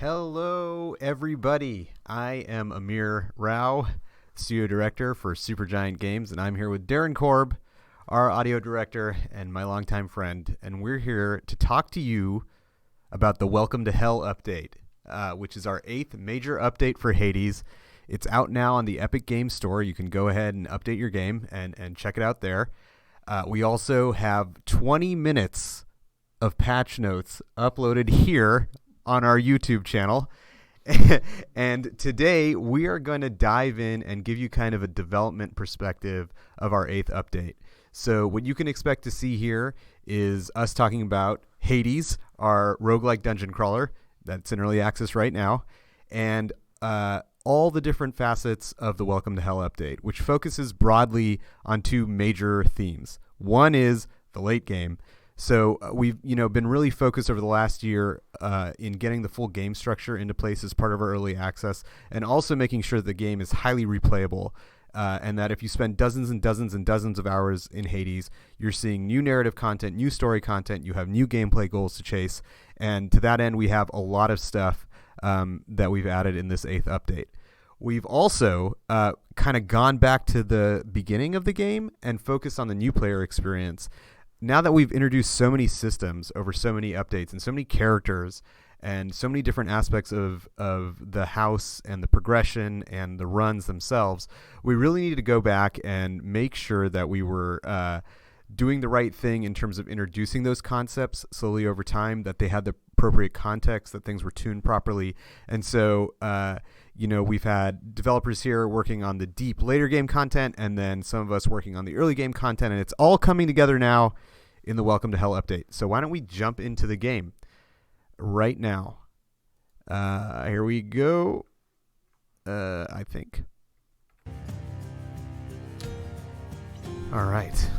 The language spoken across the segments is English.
Hello, everybody. I am Amir Rao, studio director for Supergiant Games, and I'm here with Darren Korb, our audio director and my longtime friend, and we're here to talk to you about the Welcome to Hell update, which is our 8th major update for Hades. It's out now on the Epic Games Store. You can go ahead and update your game and check it out there. We also have 20 minutes of patch notes uploaded here on our YouTube channel. And today we are going to dive in and give you kind of a development perspective of our 8th update. So what you can expect to see here is us talking about Hades, our roguelike dungeon crawler that's in early access right now, and all the different facets of the Welcome to Hell update, which focuses broadly on two major themes. One is the late game. So we've been really focused over the last year in getting the full game structure into place as part of our early access, and also making sure the game is highly replayable, and that if you spend dozens and dozens and dozens of hours in Hades, you're seeing new narrative content, new story content, you have new gameplay goals to chase, and to that end we have a lot of stuff that we've added in this 8th update. We've also kind of gone back to the beginning of the game and focused on the new player experience. Now that we've introduced so many systems over so many updates and so many characters and so many different aspects of the house and the progression and the runs themselves, we really need to go back and make sure that we were doing the right thing in terms of introducing those concepts slowly over time, that they had the appropriate context, that things were tuned properly. And so, we've had developers here working on the deep later game content, and then some of us working on the early game content, and it's all coming together now in the Welcome to Hell update. So why don't we jump into the game right now? Here we go. I think. All right.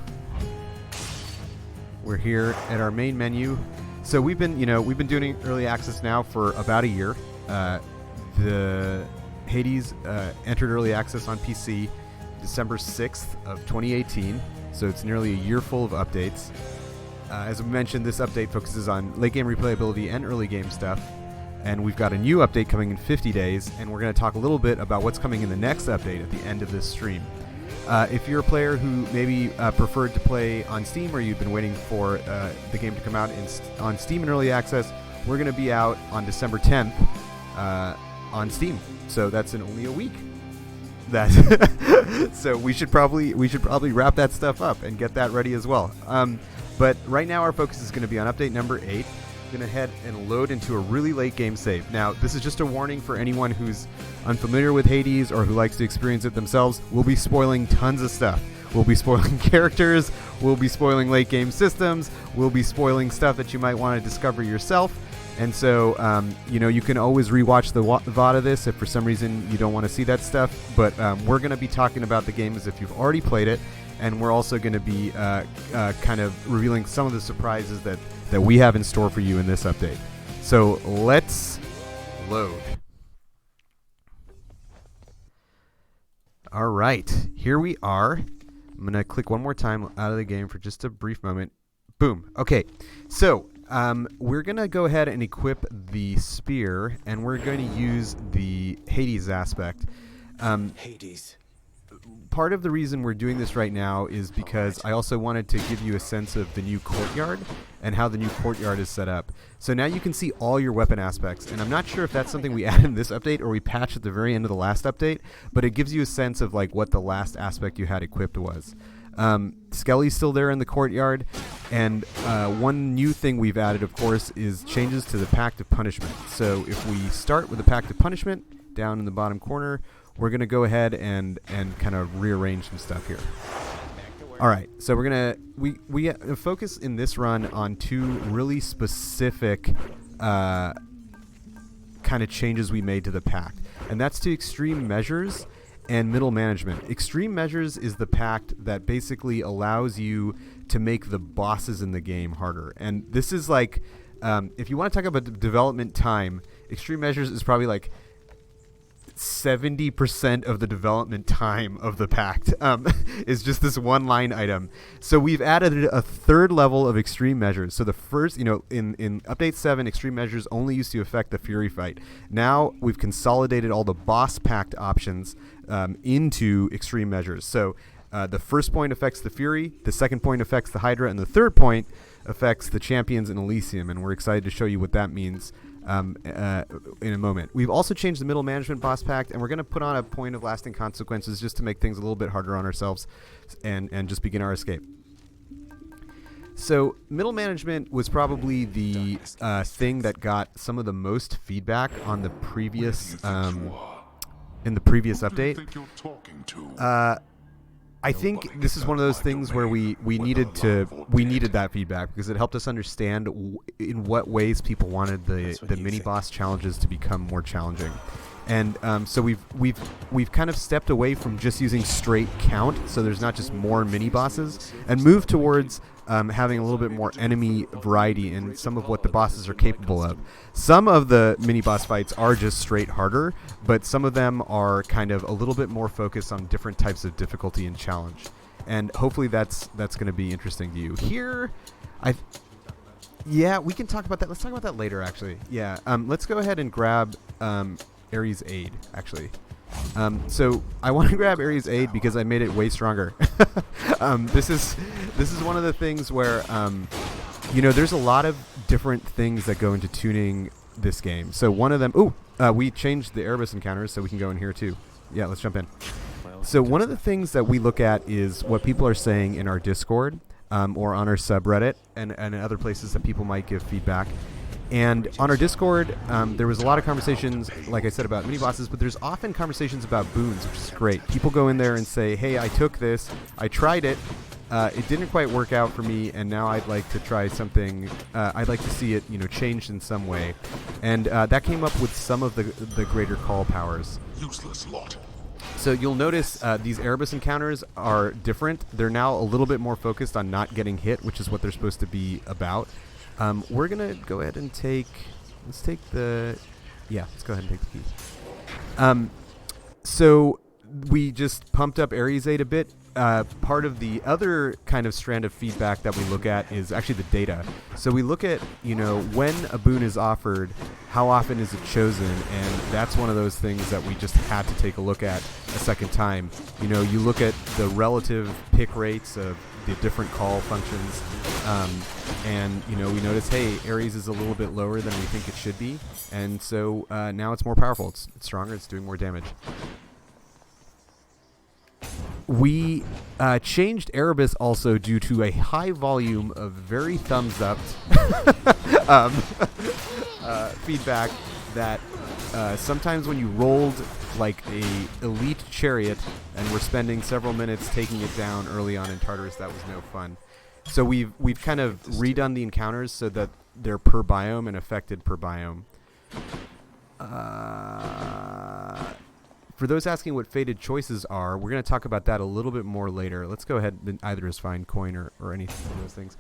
We're here at our main menu. So we've been doing early access now for about a year. The Hades entered early access on PC December 6th of 2018. So it's nearly a year full of updates. As we mentioned, this update focuses on late game replayability and early game stuff. And we've got a new update coming in 50 days. And we're going to talk a little bit about what's coming in the next update at the end of this stream. If you're a player who maybe preferred to play on Steam, or you've been waiting for the game to come out on Steam in early access, we're going to be out on December 10th on Steam. So that's in only a week. So we should probably wrap that stuff up and get that ready as well. But right now our focus is going to be on update number 8. Going to head and load into a really late game save. Now, this is just a warning for anyone who's unfamiliar with Hades or who likes to experience it themselves. We'll be spoiling tons of stuff. We'll be spoiling characters. We'll be spoiling late game systems. We'll be spoiling stuff that you might want to discover yourself. And so, you can always rewatch the VOD of this if for some reason you don't want to see that stuff. But we're going to be talking about the game as if you've already played it. And we're also going to be kind of revealing some of the surprises that we have in store for you in this update. So let's load. All right, here we are. I'm going to click one more time out of the game for just a brief moment. Boom. Okay, so we're going to go ahead and equip the spear, and we're going to use the Hades aspect. Hades. Part of the reason we're doing this right now is because I also wanted to give you a sense of the new courtyard and how the new courtyard is set up. So now you can see all your weapon aspects, and I'm not sure if that's something we added in this update or we patched at the very end of the last update, but it gives you a sense of like what the last aspect you had equipped was. Skelly's still there in the courtyard, and one new thing we've added, of course, is changes to the Pact of Punishment. So if we start with the Pact of Punishment down in the bottom corner, we're going to go ahead and kind of rearrange some stuff here. All right, so we're going to we focus in this run on two really specific kind of changes we made to the Pact, and that's to extreme measures and middle management. Extreme measures is the Pact that basically allows you to make the bosses in the game harder, and this is like if you want to talk about development time, extreme measures is probably like 70% of the development time of the Pact is just this one line item. So we've added a third level of extreme measures. So the first, in Update 7, extreme measures only used to affect the Fury fight. Now we've consolidated all the boss Pact options into extreme measures. So the first point affects the Fury, the second point affects the Hydra, and the third point affects the champions in Elysium. And we're excited to show you what that means in a moment. We've also changed the middle management boss pact, and we're going to put on a point of lasting consequences just to make things a little bit harder on ourselves and just begin our escape. So middle management was probably the thing that got some of the most feedback on the previous in the previous update. I think this is one of those things where we needed that feedback because it helped us understand in what ways people wanted the mini boss challenges to become more challenging, and so we've kind of stepped away from just using straight count, so there's not just more mini bosses, and moved towards having a little bit more enemy variety in some of what the bosses are capable of. Some of the mini boss fights are just straight harder, but some of them are kind of a little bit more focused on different types of difficulty and challenge. And hopefully that's going to be interesting to you. Here, we can talk about that. Let's talk about that later, actually. Yeah, let's go ahead and grab Ares' Aid, actually. So I want to grab Ares' Aid because I made it way stronger. This is one of the things where there's a lot of different things that go into tuning this game. So one of them, we changed the Erebus encounters, so we can go in here too. Yeah, let's jump in. So one of the things that we look at is what people are saying in our Discord or on our subreddit and other places that people might give feedback. And on our Discord, there was a lot of conversations, like I said, about mini bosses, but there's often conversations about boons, which is great. People go in there and say, hey, I took this, I tried it, it didn't quite work out for me, and now I'd like to try something, I'd like to see it, changed in some way. And that came up with some of the greater call powers. Useless lot. So you'll notice these Erebus encounters are different. They're now a little bit more focused on not getting hit, which is what they're supposed to be about. We're going to go ahead and let's go ahead and take the key. So we just pumped up Ares' Aid a bit. Part of the other kind of strand of feedback that we look at is actually the data. So we look at, when a boon is offered, how often is it chosen, and that's one of those things that we just had to take a look at a second time. You look at the relative pick rates of the different call functions, and we notice, hey, Ares is a little bit lower than we think it should be, and so now it's more powerful, it's stronger, it's doing more damage. We changed Erebus also due to a high volume of very thumbs up feedback that sometimes when you rolled like a elite chariot and we're spending several minutes taking it down early on in Tartarus, that was no fun. So we've kind of redone the encounters so that they're per biome and affected per biome. For those asking what fated choices are, we're going to talk about that a little bit more later. Let's go ahead, either is fine, coin or any of those things.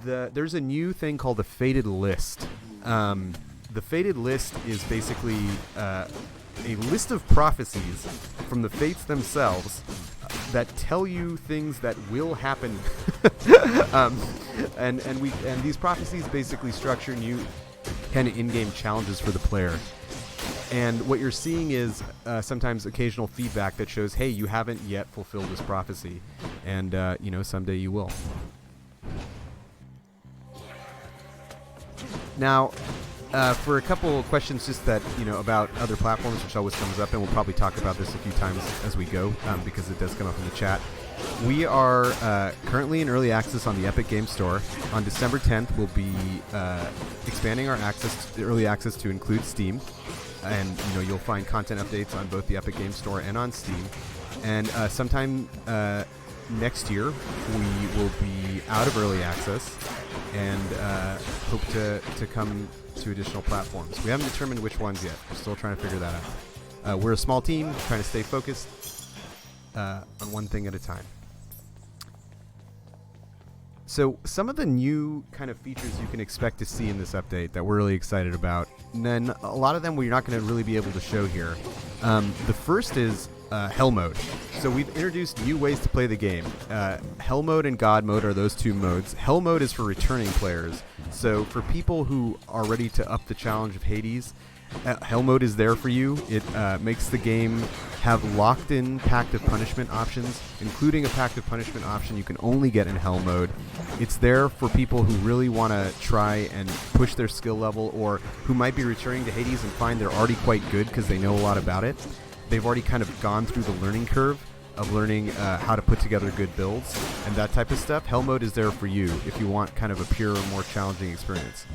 There's a new thing called the fated list. The fated list is basically a list of prophecies from the fates themselves that tell you things that will happen. And these prophecies basically structure new kind of in-game challenges for the player. And what you're seeing is sometimes occasional feedback that shows, hey, you haven't yet fulfilled this prophecy. And, someday you will. Now, for a couple of questions just that, about other platforms, which always comes up, and we'll probably talk about this a few times as we go, because it does come up in the chat. We are currently in early access on the Epic Games Store. On December 10th, we'll be expanding our early access to include Steam. And you'll find content updates on both the Epic Games Store and on Steam. And sometime next year, we will be out of early access and hope to come to additional platforms. We haven't determined which ones yet. We're still trying to figure that out. We're a small team trying to stay focused on one thing at a time. So some of the new kind of features you can expect to see in this update that we're really excited about, and then a lot of them we're not going to really be able to show here. The first is Hell Mode. So we've introduced new ways to play the game. Hell Mode and God Mode are those two modes. Hell Mode is for returning players. So for people who are ready to up the challenge of Hades, Hell Mode is there for you. It makes the game have locked-in Pact of Punishment options, including a Pact of Punishment option you can only get in Hell Mode. It's there for people who really want to try and push their skill level, or who might be returning to Hades and find they're already quite good because they know a lot about it. They've already kind of gone through the learning curve of learning how to put together good builds and that type of stuff. Hell Mode is there for you if you want kind of a pure, more challenging experience.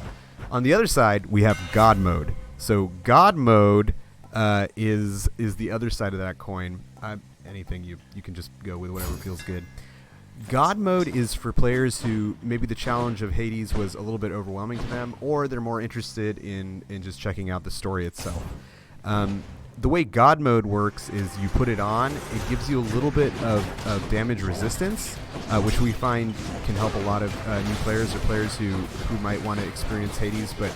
On the other side, we have God Mode. So God Mode is the other side of that coin. Anything you can just go with whatever feels good. God Mode is for players who maybe the challenge of Hades was a little bit overwhelming to them, or they're more interested in just checking out the story itself. The way God Mode works is you put it on, it gives you a little bit of damage resistance, which we find can help a lot of new players or players who might want to experience Hades but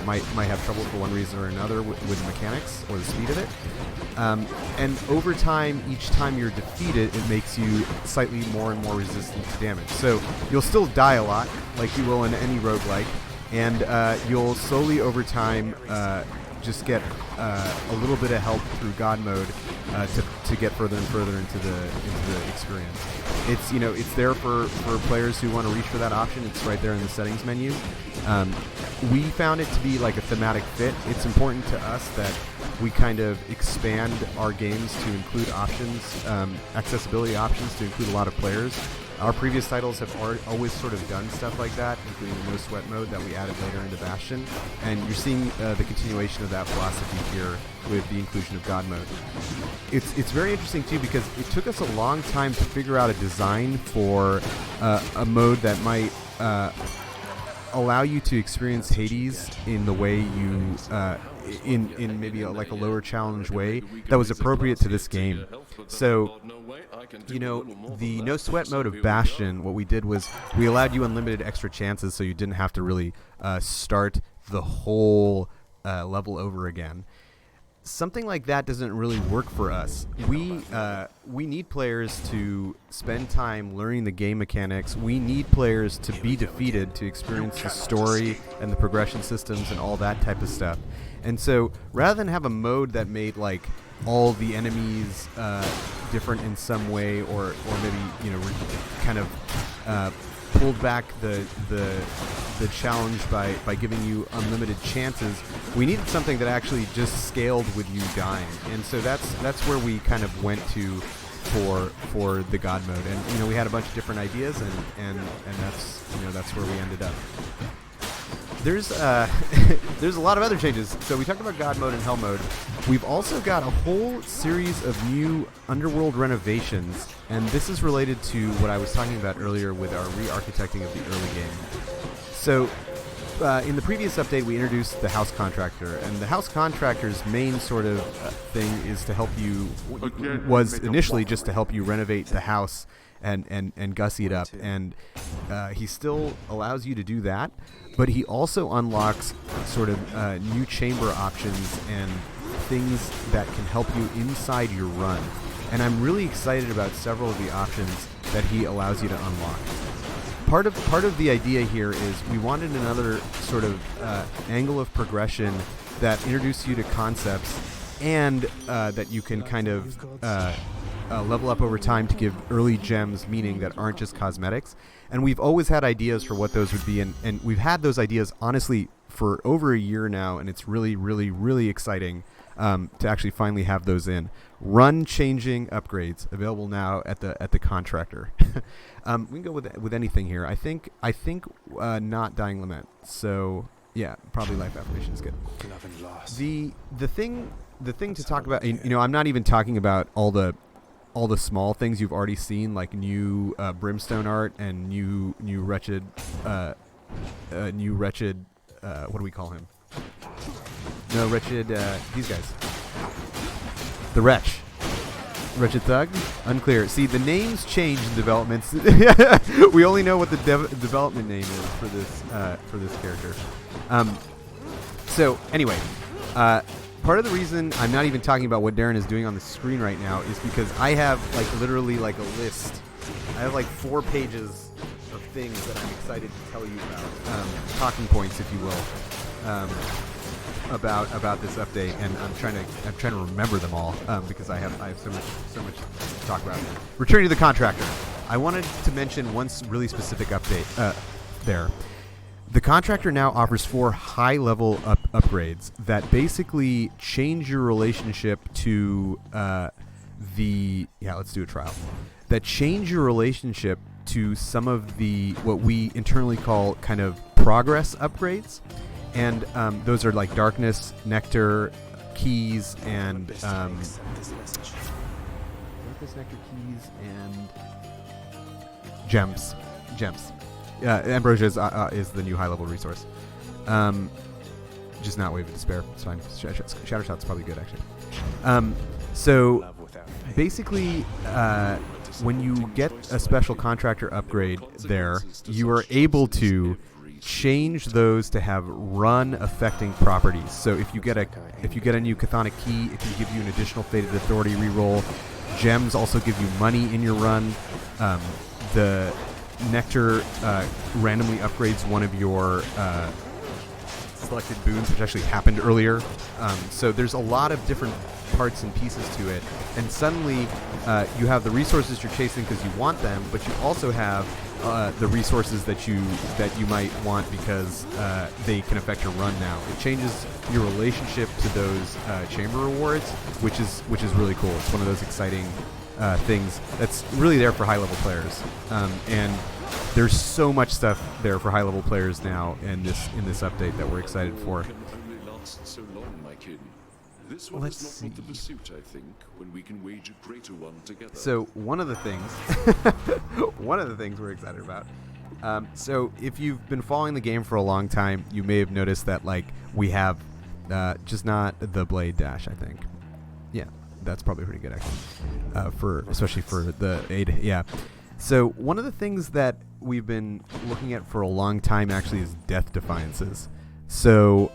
might have trouble for one reason or another with the mechanics or the speed of it. And over time, each time you're defeated, it makes you slightly more and more resistant to damage. So you'll still die a lot, like you will in any roguelike, and you'll slowly over time just get a little bit of help through God Mode to get further and further into the experience. It's there for players who want to reach for that option. It's right there in the settings menu. We found it to be like a thematic fit. It's important to us that we kind of expand our games to include options, accessibility options to include a lot of players. Our previous titles have always sort of done stuff like that, including the No Sweat mode that we added later into Bastion, and you're seeing the continuation of that philosophy here with the inclusion of God Mode. It's very interesting too because it took us a long time to figure out a design for a mode that might allow you to experience Hades in the way you in maybe like a lower challenge way that was appropriate to this game. So, the No Sweat mode of Bastion, what we did was we allowed you unlimited extra chances so you didn't have to really start the whole level over again. Something like that doesn't really work for us. We need players to spend time learning the game mechanics. We need players to be defeated to experience the story and the progression systems and all that type of stuff. And so rather than have a mode that made like all the enemies different in some way, or maybe kind of pulled back the challenge by giving you unlimited chances, we needed something that actually just scaled with you dying. And so that's where we kind of went to for the God Mode. And we had a bunch of different ideas, and that's where we ended up. There's a lot of other changes. So we talked about God Mode and Hell Mode. We've also got a whole series of new Underworld renovations, and this is related to what I was talking about earlier with our re-architecting of the early game. So in the previous update, we introduced the House Contractor, and the House Contractor's main sort of thing is to help you, was initially just to help you renovate the house and gussy it up, and he still allows you to do that, but he also unlocks sort of new chamber options and things that can help you inside your run. And I'm really excited about several of the options that he allows you to unlock. Part of the idea here is we wanted another sort of angle of progression that introduced you to concepts, and that you can kind of level up over time to give early gems meaning that aren't just cosmetics. And we've always had ideas for what those would be, and we've had those ideas honestly for over a year now, and it's really, really, really exciting to actually finally have those in. Run changing upgrades available now at the contractor. We can go with anything here. I think not Dying Lament. So yeah, probably Life Affirmation is good. The thing to talk about, I'm not even talking about all the small things you've already seen, like new Brimstone art and new wretched what do we call him? No, wretched, these guys. The Wretch. Wretched Thug? Unclear. See, the names change in developments. We only know what the development name is for this character. So, anyway, part of the reason I'm not even talking about what Darren is doing on the screen right now is because I have literally a list. I have 4 pages of things that I'm excited to tell you about, talking points, if you will, about this update, and I'm trying to remember them all because I have so much to talk about. Returning to the contractor, I wanted to mention one really specific update there. The contractor now offers 4 high-level upgrades that basically change your relationship to let's do a trial. That change your relationship to some of the what we internally call kind of progress upgrades, and those are darkness, nectar, keys, and darkness, nectar, keys, and gems. Ambrosia is the new high-level resource. Just not Wave of Despair. It's fine. Shattershot's probably good, actually. So basically, when you get a special contractor upgrade there, you are able to change those to have run-affecting properties. So if you get a new chthonic key, it can give you an additional Fated Authority reroll. Gems also give you money in your run. The Nectar randomly upgrades one of your selected boons, which actually happened earlier. So there's a lot of different parts and pieces to it, and suddenly you have the resources you're chasing because you want them, but you also have the resources that you might want because they can affect your run now. It changes your relationship to those chamber rewards, which is really cool. It's one of those exciting things that's really there for high-level players, and there's so much stuff there for high-level players now in this update that we're excited for. Let's see. The pursuit, I think, when we can wage a greater one together. So one of the things we're excited about. So if you've been following the game for a long time, you may have noticed that we have just not the blade dash. I think, yeah, that's probably pretty good actually, especially for the aid. Yeah. So one of the things that we've been looking at for a long time actually is death defiances. So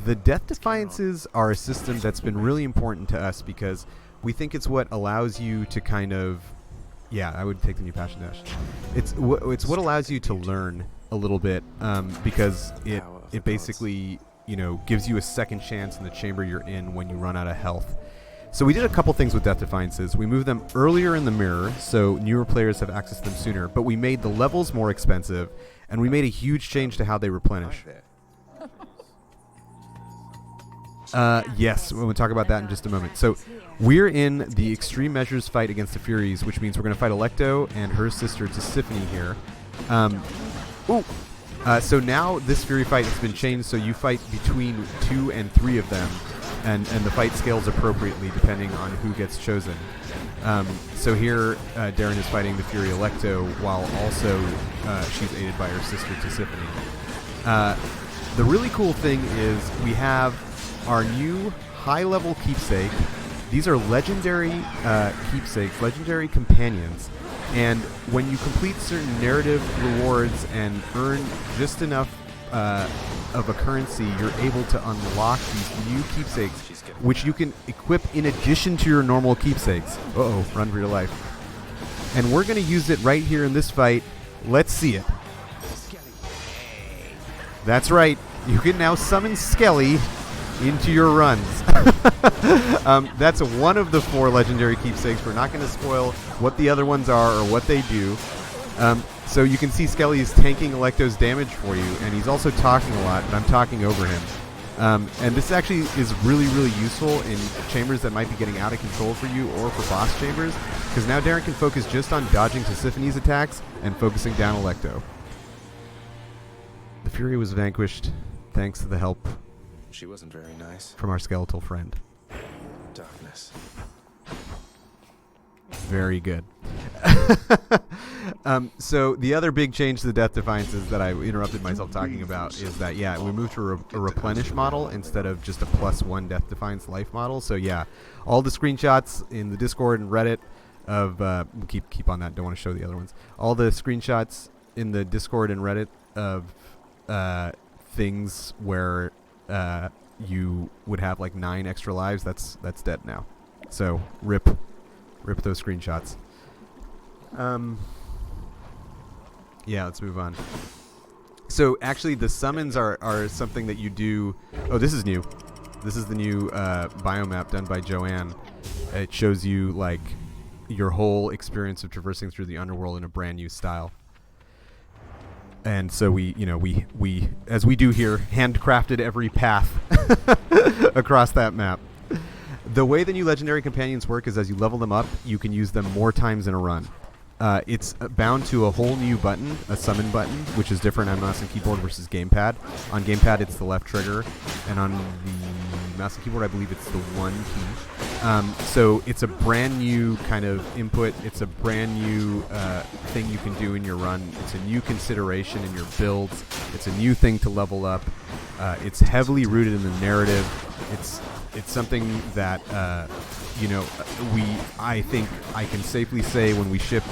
the death defiances are a system that's been really important to us because we think it's what allows you to kind of, I would take the new passion dash. It's what allows you to learn a little bit because it basically gives you a second chance in the chamber you're in when you run out of health. So we did a couple things with death defiances. We moved them earlier in the mirror, so newer players have access to them sooner, but we made the levels more expensive, and we made a huge change to how they replenish. Yes, we'll talk about that in just a moment. So we're in the extreme measures fight against the Furies, which means we're going to fight Alecto and her sister Tisiphone here. So now this Fury fight has been changed, so you fight between 2 and 3 of them, and the fight scales appropriately depending on who gets chosen. So here Darren is fighting the Fury Alecto while also she's aided by her sister Tisiphone. The really cool thing is we have our new high-level keepsake. These are legendary keepsakes, legendary companions, and when you complete certain narrative rewards and earn just enough of a currency, you're able to unlock these new keepsakes, which you can equip in addition to your normal keepsakes. Run for your life. And we're going to use it right here in this fight. Let's see it. That's right. You can now summon Skelly into your runs. That's one of the 4 legendary keepsakes. We're not going to spoil what the other ones are or what they do. So you can see Skelly is tanking Alecto's damage for you, and he's also talking a lot, but I'm talking over him. And this actually is really, really useful in chambers that might be getting out of control for you or for boss chambers, because now Darren can focus just on dodging Tisiphone's attacks and focusing down Alecto. The Fury was vanquished thanks to the help She wasn't very nice. from our skeletal friend. Darkness. Very good. So the other big change to the death defiances that I interrupted myself talking about is that, we moved to a replenish model instead of just a +1 death defiance life model. So all the screenshots in the Discord and Reddit of keep on that, don't want to show the other ones. All the screenshots in the Discord and Reddit of things where you would have like 9 extra lives. That's dead now. So rip those screenshots. Yeah, let's move on. So actually, the summons are something that you do. Oh, this is new. This is the new biomap done by Joanne. It shows you like your whole experience of traversing through the Underworld in a brand new style. And so we as we do here, handcrafted every path across that map. The way the new legendary companions work is as you level them up, you can use them more times in a run. It's bound to a whole new button, a summon button, which is different on mouse and keyboard versus gamepad. On gamepad, it's the left trigger, and on the mouse and keyboard, I believe it's the 1 key. So it's a brand new kind of input. It's a brand new thing you can do in your run. It's a new consideration in your builds. It's a new thing to level up. It's heavily rooted in the narrative. It's something that I think I can safely say when we shipped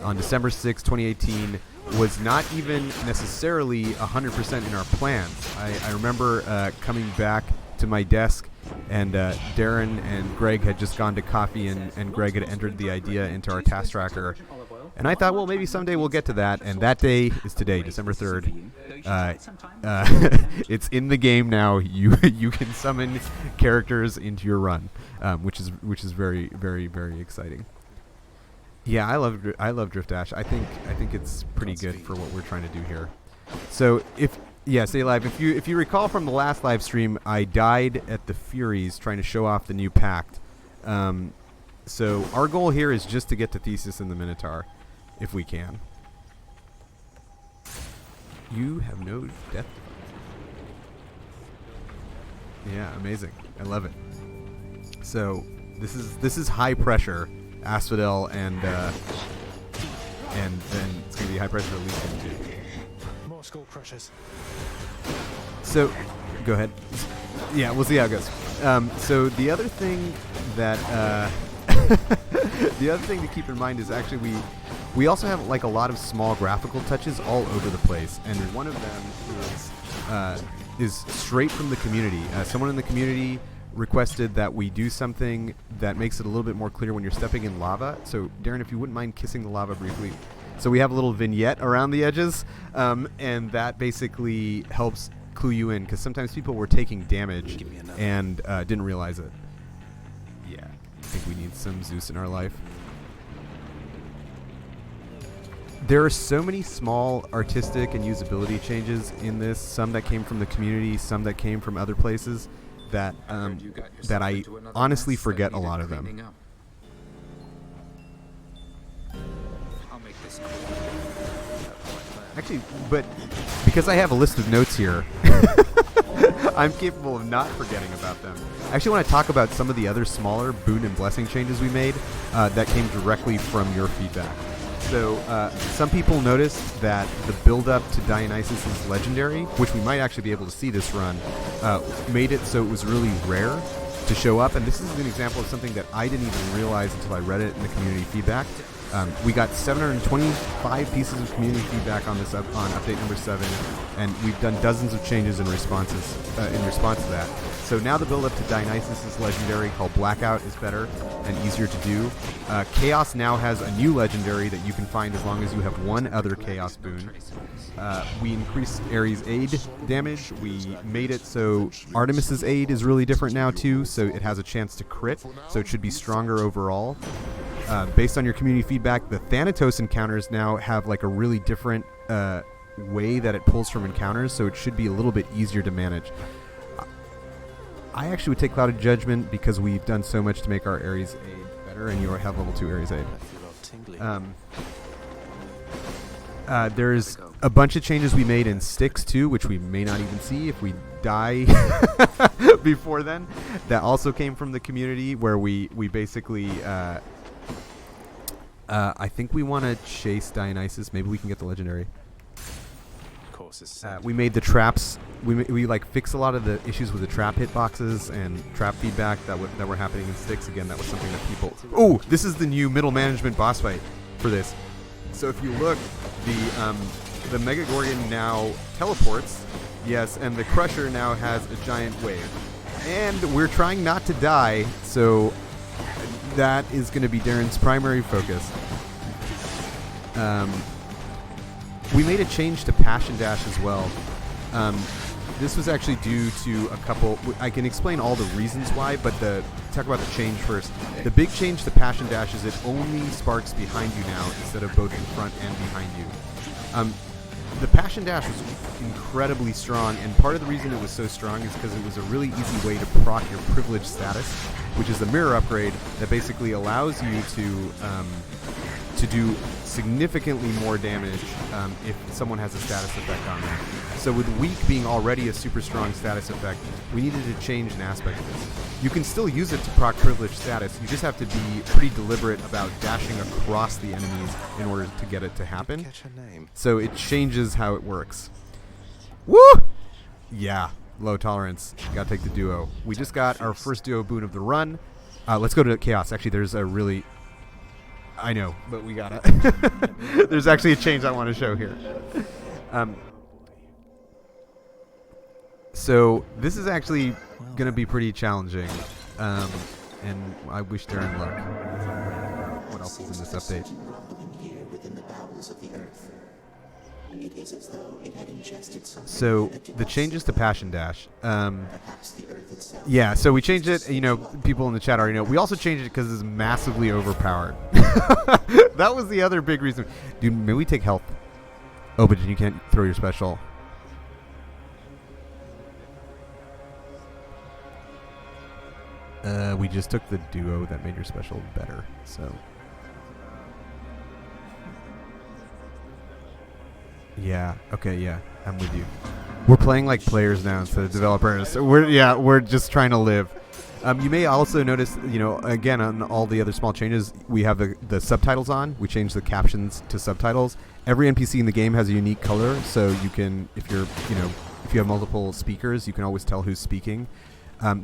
on December 6, 2018, was not even necessarily 100% in our plans. I remember coming back to my desk, and Darren and Greg had just gone to coffee, and Greg had entered the idea into our task tracker. And I thought, well, maybe someday we'll get to that. And that day is today, December 3rd. It's in the game now. You can summon characters into your run, which is very, very, very exciting. Yeah, I love Drift Dash. I think it's pretty good for what we're trying to do here. So stay alive. If you recall from the last live stream, I died at the Furies trying to show off the new Pact. So our goal here is just to get to Theseus and the Minotaur, if we can. You have no death. Yeah, amazing. I love it. So this is high pressure, Asphodel, and then it's gonna be high pressure Elysium too. More skull crushers. So, go ahead. Yeah, we'll see how it goes. So the other thing that the other thing to keep in mind is actually we also have like a lot of small graphical touches all over the place, and one of them is straight from the community. Someone in the community requested that we do something that makes it a little bit more clear when you're stepping in lava. So Darren, if you wouldn't mind kissing the lava briefly. So we have a little vignette around the edges, and that basically helps clue you in, because sometimes people were taking damage and didn't realize it. Yeah, I think we need some Zeus in our life. There are so many small artistic and usability changes in this, some that came from the community, some that came from other places, that I honestly forget a lot of them. Actually, but because I have a list of notes here, I'm capable of not forgetting about them. I actually want to talk about some of the other smaller boon and blessing changes we made that came directly from your feedback. So some people noticed that the build-up to Dionysus' legendary, which we might actually be able to see this run, made it so it was really rare to show up. And this is an example of something that I didn't even realize until I read it in the community feedback. We got 725 pieces of community feedback on this on update number 7, and we've done dozens of changes and responses in response to that. So now the build-up to Dionysus' legendary called Blackout is better and easier to do. Chaos now has a new legendary that you can find as long as you have one other Chaos boon. We increased Ares' aid damage. We made it so Artemis's aid is really different now too, so it has a chance to crit, so it should be stronger overall. Based on your community feedback, the Thanatos encounters now have like a really different way that it pulls from encounters, so it should be a little bit easier to manage. I actually would take Clouded Judgment because we've done so much to make our Ares aid better, and you have level 2 Ares aid. There's a bunch of changes we made in Styx too, which we may not even see if we die before then. That also came from the community, where we basically I think we want to chase Dionysus. Maybe we can get the legendary. We made the traps. We like fix a lot of the issues with the trap hitboxes and trap feedback that were happening in Styx. Again, that was something that people. Oh, this is the new middle management boss fight for this. So if you look, the Mega Gorgon now teleports. Yes, and the Crusher now has a giant wave. And we're trying not to die, so that is going to be Darren's primary focus. We made a change to Passion Dash as well. This was actually due to a couple... I can explain all the reasons why, but talk about the change first. The big change to Passion Dash is it only sparks behind you now instead of both in front and behind you. The Passion Dash was incredibly strong, and part of the reason it was so strong is because it was a really easy way to proc your privilege status, which is the mirror upgrade that basically allows you to do significantly more damage if someone has a status effect on them. So with Weak being already a super strong status effect, we needed to change an aspect of this. You can still use it to proc privilege status, you just have to be pretty deliberate about dashing across the enemies in order to get it to happen. Catch her name. So it changes how it works. Woo! Yeah, low tolerance. Gotta take the duo. We just got our first duo boon of the run. Let's go to Chaos. Actually, there's a really... I know, but we gotta... There's actually a change I want to show here. So this is actually going to be pretty challenging, and I wish Darren luck. What else is in this update? So the changes to Passion Dash. Yeah, so we changed it. You know, people in the chat already know. We also changed it because it's massively overpowered. That was the other big reason. Dude, maybe we take health. Oh, but you can't throw your special. We just took the duo that made your special better, so... Yeah, okay, yeah, I'm with you. We're playing like players now instead of developers. So we're just trying to live. You may also notice, you know, again, on all the other small changes, we have the subtitles on. We changed the captions to subtitles. Every NPC in the game has a unique color, so you can, if you have multiple speakers, you can always tell who's speaking.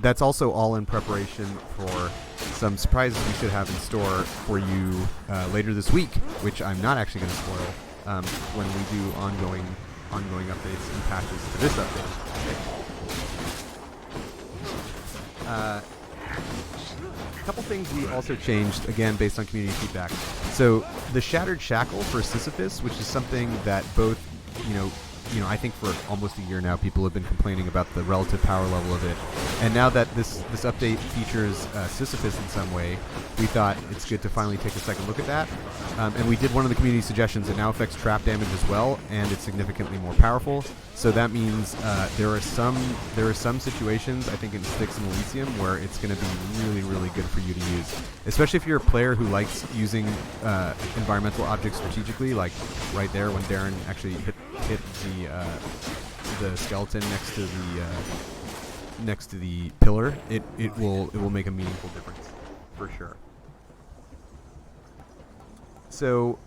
That's also all in preparation for some surprises we should have in store for you later this week, which I'm not actually going to spoil when we do ongoing updates and patches to this update. A couple things we also changed, again, based on community feedback. So the Shattered Shackle for Sisyphus, which is something that both, I think for almost a year now, people have been complaining about the relative power level of it. And now that this update features Sisyphus in some way, we thought it's good to finally take a second look at that. And we did one of the community suggestions. It now affects trap damage as well, and it's significantly more powerful. So that means there are some situations, I think in Styx and Elysium, where it's going to be really, really good for you to use. Especially if you're a player who likes using environmental objects strategically, like right there when Darren actually hit the skeleton next to the pillar. It will make a meaningful difference for sure. So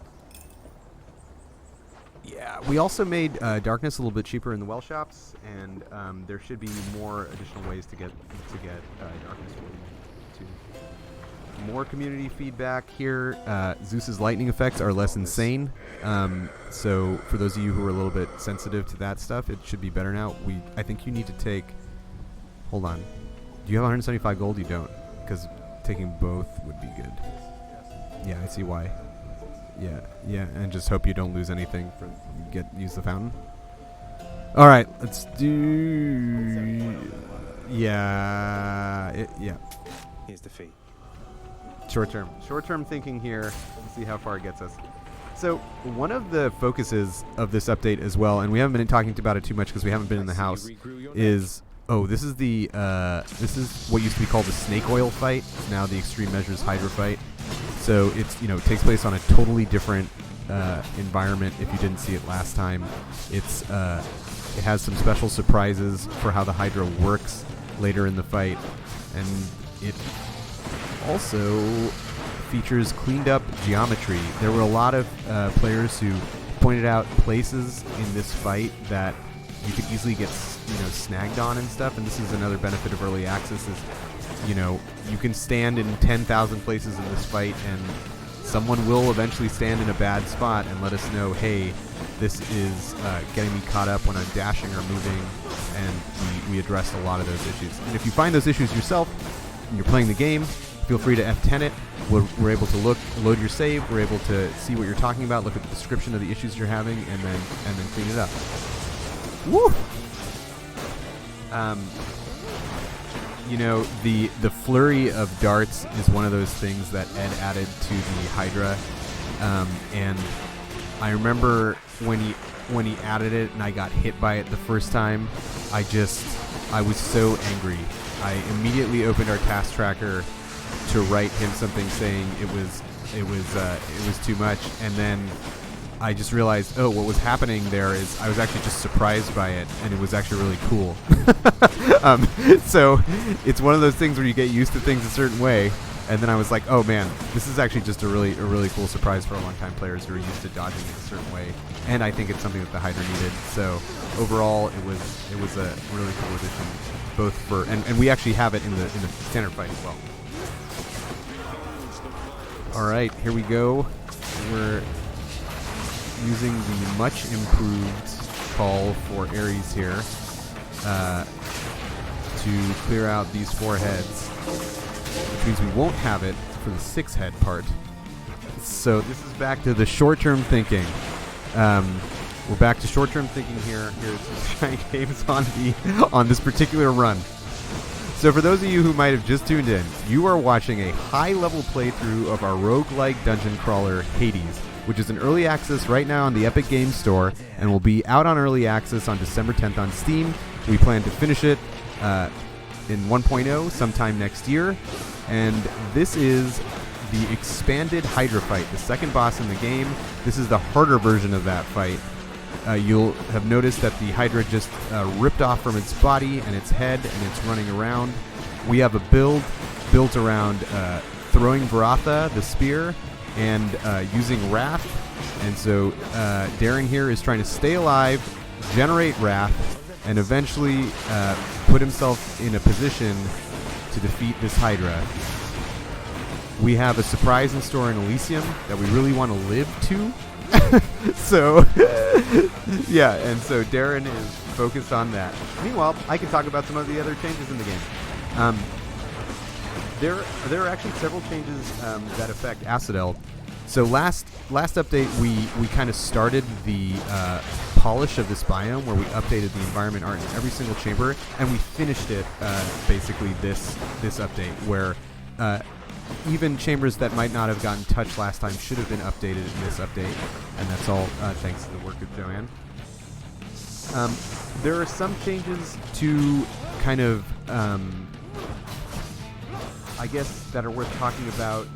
yeah, we also made darkness a little bit cheaper in the well shops, and there should be more additional ways to get darkness for you too. More community feedback here. Zeus's lightning effects are less insane. So for those of you who are a little bit sensitive to that stuff, it should be better now. I think you need to take... Hold on. Do you have 175 gold? You don't. Because taking both would be good. Yeah, I see why. Yeah, and just hope you don't lose anything for use the fountain. All right, let's do... Yeah. Here's the fee. Short-term thinking here. Let's see how far it gets us. So one of the focuses of this update as well, and we haven't been talking about it too much because we haven't been in the house, is this is what used to be called the Snake Oil fight. It's now the Extreme Measures Hydra fight. So it's it takes place on a totally different environment. If you didn't see it last time, it has some special surprises for how the Hydra works later in the fight, and it also features cleaned up geometry. There were a lot of players who pointed out places in this fight that you could easily get snagged on and stuff, and this is another benefit of early access is you can stand in 10,000 places in this fight, and someone will eventually stand in a bad spot and let us know, hey, this is getting me caught up when I'm dashing or moving, and we addressed a lot of those issues. And if you find those issues yourself and you're playing the game, feel free to F10 it. We're able to load your save. We're able to see what you're talking about, look at the description of the issues you're having, and then clean it up. Woo! The flurry of darts is one of those things that Ed added to the Hydra, and I remember when he added it and I got hit by it the first time, I was so angry. I immediately opened our task tracker to write him something saying it was too much, and then I just realized, what was happening there is I was actually just surprised by it, and it was actually really cool. So it's one of those things where you get used to things a certain way, and then I was like, oh man, this is actually just a really cool surprise for long-time players who are used to dodging it a certain way, and I think it's something that the Hydra needed. So overall, it was a really cool addition, both for and we actually have it in the standard fight as well. All right, here we go. We're using the much improved call for Ares here to clear out these 4 heads, which means we won't have it for the 6 head part. So this is back to the short-term thinking. We're back to short-term thinking here. Here's Giant Games on this particular run. So for those of you who might have just tuned in, you are watching a high-level playthrough of our roguelike dungeon crawler, Hades, which is in early access right now on the Epic Games Store and will be out on early access on December 10th on Steam. We plan to finish it in 1.0 sometime next year. And this is the expanded Hydra fight, the second boss in the game. This is the harder version of that fight. You'll have noticed that the Hydra just ripped off from its body and its head, and it's running around. We have a build built around throwing Varatha, the spear, and using Wrath. And so Darren here is trying to stay alive, generate Wrath, and eventually put himself in a position to defeat this Hydra. We have a surprise in store in Elysium that we really want to live to. So, yeah, and so Darren is focused on that. Meanwhile, I can talk about some of the other changes in the game. There are actually several changes that affect Acidel. So last update, we kind of started the polish of this biome where we updated the environment art in every single chamber, and we finished it basically this update where even chambers that might not have gotten touched last time should have been updated in this update, and that's all thanks to the work of Joanne. There are some changes to kind of, I guess, that are worth talking about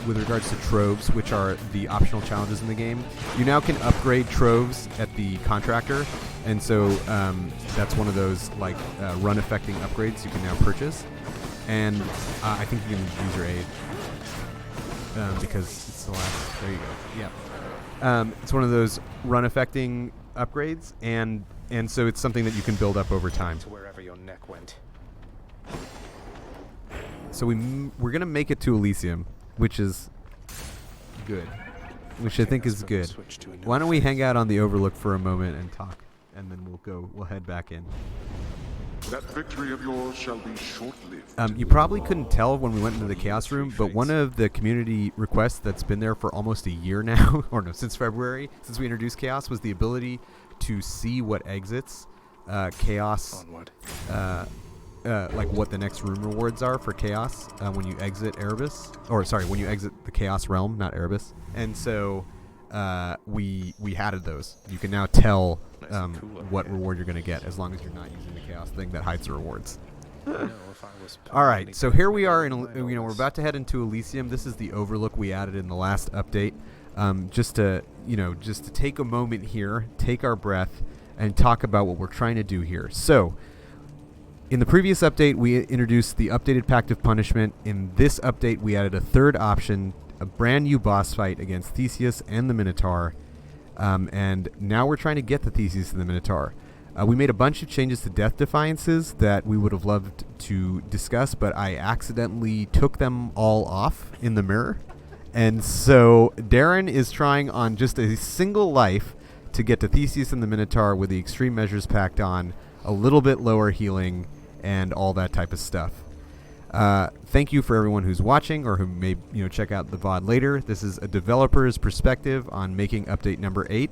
with regards to troves, which are the optional challenges in the game. You now can upgrade troves at the contractor, and so that's one of those like run-affecting upgrades you can now purchase. And I think you can use your aid because it's the last. There you go. Yeah, it's one of those run-affecting upgrades, and so it's something that you can build up over time. To wherever your neck went. So we're gonna make it to Elysium, which is good, which I think is good. Why don't we hang out on the Overlook for a moment and talk, and then we'll head back in. That victory of yours shall be short-lived. You probably couldn't tell when we went into the Chaos Room, but one of the community requests that's been there for almost a year now, or no, since February, since we introduced Chaos, was the ability to see what exits Chaos, Onward. like what the next room rewards are for Chaos when you exit Erebus, or sorry, when you exit the Chaos Realm, not Erebus. And so we added those. You can now tell what reward you're going to get as long as you're not using the Chaos thing that hides the rewards. All right, so here we are we're about to head into Elysium. This is the Overlook we added in the last update. Just to take a moment here, take our breath, and talk about what we're trying to do here. So, in the previous update, we introduced the updated Pact of Punishment. In this update, we added a third option, a brand new boss fight against Theseus and the Minotaur. And now we're trying to get the Theseus and the Minotaur. We made a bunch of changes to death defiances that we would have loved to discuss, but I accidentally took them all off in the mirror. And so Darren is trying on just a single life to get to Theseus and the Minotaur with the extreme measures packed on, a little bit lower healing, and all that type of stuff. Thank you for everyone who's watching or who may check out the VOD later. This is a developer's perspective on making update number 8.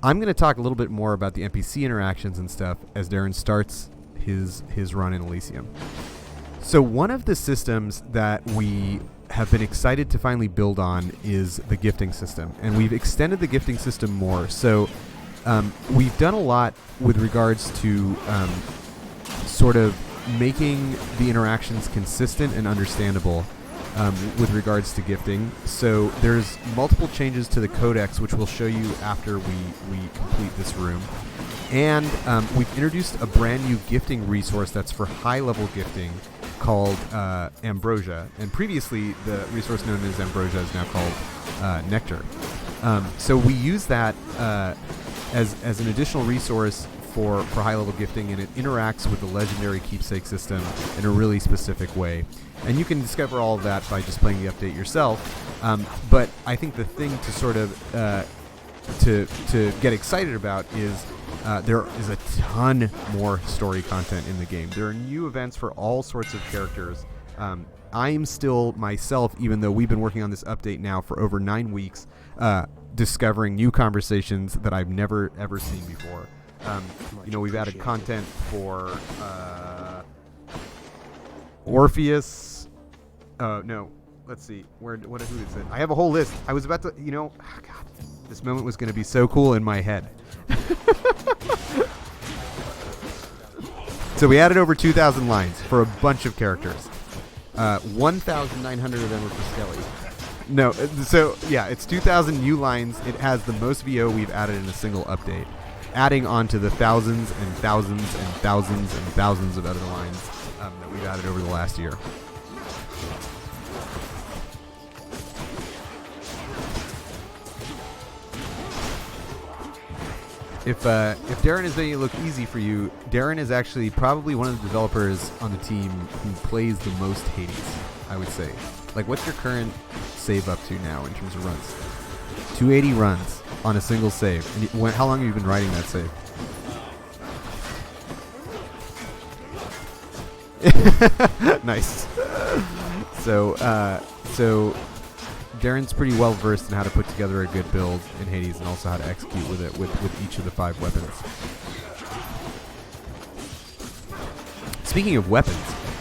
I'm going to talk a little bit more about the NPC interactions and stuff as Darren starts his run in Elysium. So one of the systems that we have been excited to finally build on is the gifting system, and we've extended the gifting system more. So we've done a lot with regards to sort of making the interactions consistent and understandable with regards to gifting. So there's multiple changes to the codex, which we'll show you after we complete this room. And we've introduced a brand new gifting resource that's for high-level gifting called Ambrosia. And previously, the resource known as Ambrosia is now called Nectar. So we use that as an additional resource for high-level gifting, and it interacts with the legendary keepsake system in a really specific way. And you can discover all of that by just playing the update yourself. But I think the thing to sort of to get excited about is there is a ton more story content in the game. There are new events for all sorts of characters. I'm still myself, even though we've been working on this update now for over 9 weeks, discovering new conversations that I've never ever seen before. We've added content for Orpheus. No, let's see. Who is it? I have a whole list. I was about to, God, this moment was going to be so cool in my head. So we added over 2,000 lines for a bunch of characters. 1,900 of them are for Skelly. No, so yeah, it's 2,000 new lines. It has the most VO we've added in a single update, adding on to the thousands and thousands and thousands and thousands of other lines that we've added over the last year. If Darren is making it look easy for you, Darren is actually probably one of the developers on the team who plays the most Hades, I would say. Like, what's your current save up to now in terms of runs? 280 runs on a single save. And how long have you been writing that save? Nice. So Darren's pretty well versed in how to put together a good build in Hades and also how to execute with it with each of the 5 weapons. Speaking of weapons,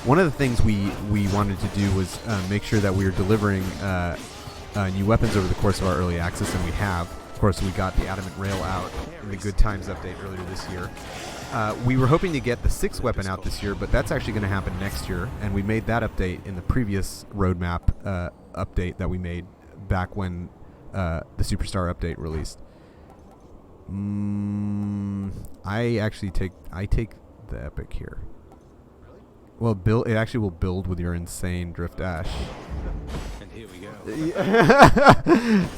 one of the things we wanted to do was make sure that we were delivering new weapons over the course of our early access, and we have. Of course, we got the Adamant Rail out in the Good Times update earlier this year. We were hoping to get the 6th weapon out this year, but that's actually going to happen next year, and we made that update in the previous roadmap update that we made back when the Superstar update released. I take the epic here. Well, it actually will build with your insane drift dash. And here we go.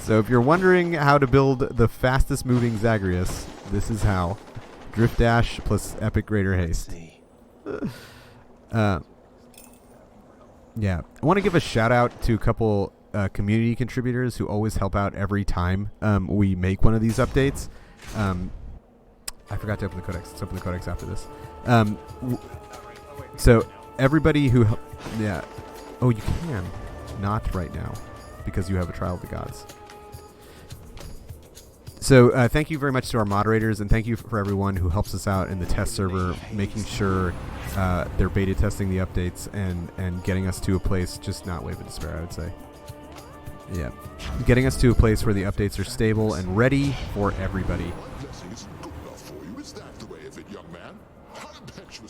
So if you're wondering how to build the fastest moving Zagreus, this is how. Drift dash plus epic greater haste. Yeah, I want to give a shout out to a couple community contributors who always help out every time we make one of these updates. I forgot to open the codex. Let's open the codex after this. So everybody who, yeah, oh, you can, not right now, because you have a Trial of the Gods. So thank you very much to our moderators, and thank you for everyone who helps us out in the test server, making sure they're beta testing the updates and getting us to a place, just not Wave of Despair, I would say. Yeah, getting us to a place where the updates are stable and ready for everybody.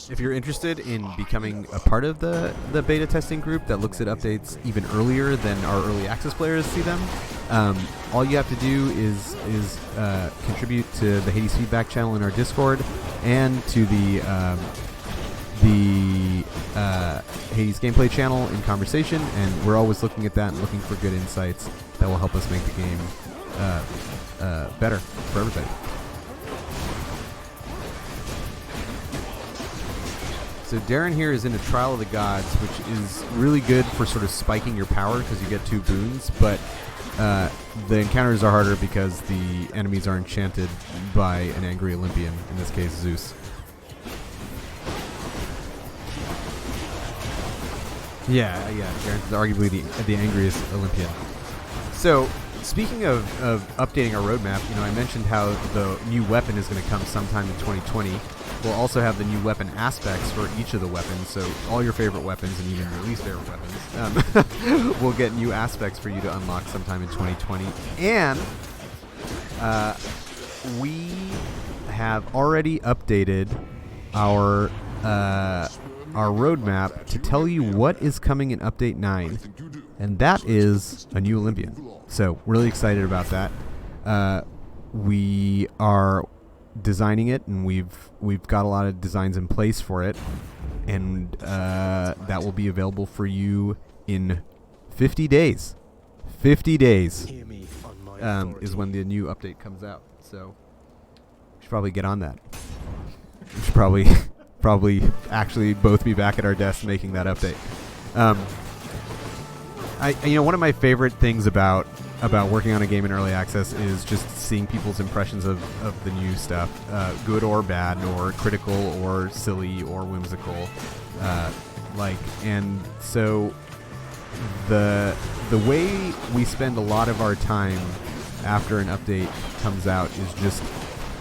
If you're interested in becoming a part of the beta testing group that looks at updates even earlier than our early access players see them, all you have to do is contribute to the Hades feedback channel in our Discord and to the Hades gameplay channel in conversation, and we're always looking at that and looking for good insights that will help us make the game better for everybody. So Darren here is in a Trial of the Gods, which is really good for sort of spiking your power because you get 2 boons, but the encounters are harder because the enemies are enchanted by an angry Olympian, in this case Zeus. Yeah, Darren's arguably the angriest Olympian. So, speaking of updating our roadmap, I mentioned how the new weapon is going to come sometime in 2020. We'll also have the new weapon aspects for each of the weapons, so all your favorite weapons and even your least favorite weapons will get new aspects for you to unlock sometime in 2020. And we have already updated our roadmap to tell you what is coming in Update 9, and that is a new Olympian. So, really excited about that. We are designing it, and we've got a lot of designs in place for it, and that will be available for you in 50 days. 50 days is when the new update comes out. So, we should probably get on that. We should probably actually both be back at our desks making that update. One of my favorite things about working on a game in early access is just seeing people's impressions of the new stuff, good or bad, or critical or silly or whimsical. And so the way we spend a lot of our time after an update comes out is just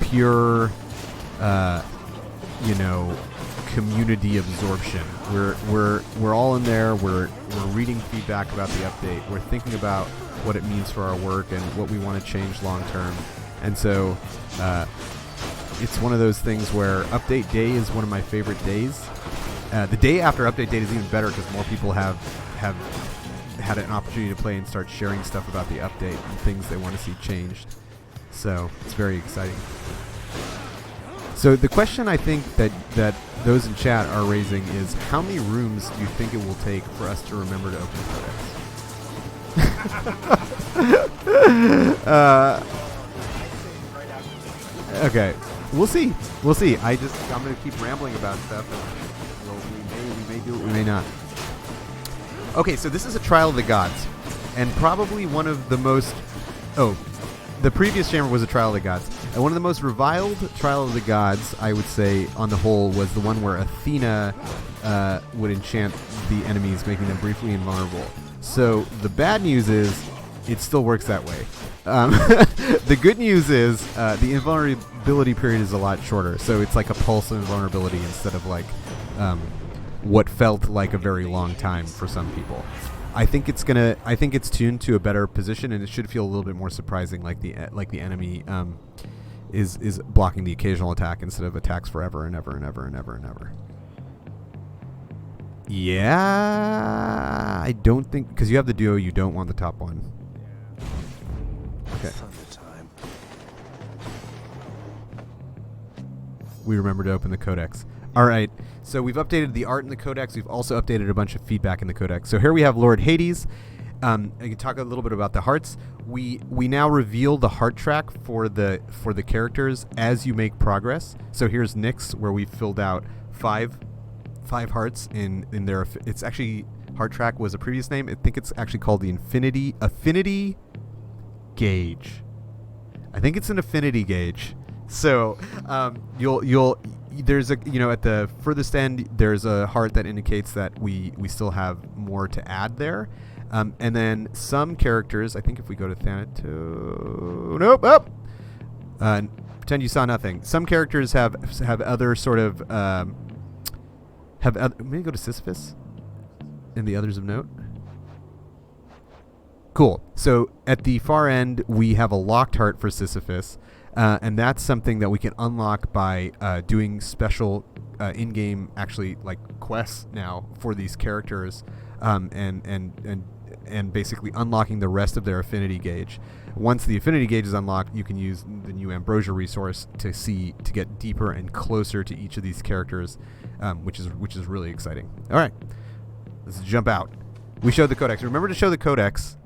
pure community absorption. We're all in there. We're reading feedback about the update. We're thinking about what it means for our work and what we want to change long term. And so it's one of those things where update day is one of my favorite days. The day after update date is even better because more people have had an opportunity to play and start sharing stuff about the update and things they want to see changed. So it's very exciting. So the question I think that those in chat are raising is, how many rooms do you think it will take for us to remember to open codex? Okay, we'll see. I'm going to keep rambling about stuff. And we may do it, we may not. Okay, so this is a Trial of the Gods, and probably one of the most... the previous chamber was a Trial of the Gods. And one of the most reviled Trial of the Gods, I would say, on the whole, was the one where Athena would enchant the enemies, making them briefly invulnerable. So the bad news is, it still works that way. The good news is, the invulnerability period is a lot shorter. So it's like a pulse of invulnerability instead of like what felt like a very long time for some people. I think it's tuned to a better position, and it should feel a little bit more surprising, like the enemy is blocking the occasional attack instead of attacks forever and ever and ever and ever and ever. Yeah, I don't think, because you have the duo, you don't want the top one. Okay. We remember to open the codex. All right, so we've updated the art in the codex. We've also updated a bunch of feedback in the codex. So here we have Lord Hades. I can talk a little bit about the hearts. We now reveal the heart track for the characters as you make progress. So here's Nyx, where we filled out five hearts in their. It's actually, heart track was a previous name. I think it's actually called the Affinity gauge. I think it's an affinity gauge. So there's at the furthest end, there's a heart that indicates that we still have more to add there. And then some characters, I think if we go to Thanatos, pretend you saw nothing. Some characters have other sort of, maybe go to Sisyphus and the others of note. Cool. So at the far end, we have a locked heart for Sisyphus. And that's something that we can unlock by doing special in-game, actually, like quests now for these characters, and basically unlocking the rest of their affinity gauge. Once the affinity gauge is unlocked, you can use the new Ambrosia resource to get deeper and closer to each of these characters, which is really exciting. All right, let's jump out. We showed the codex. Remember to show the codex.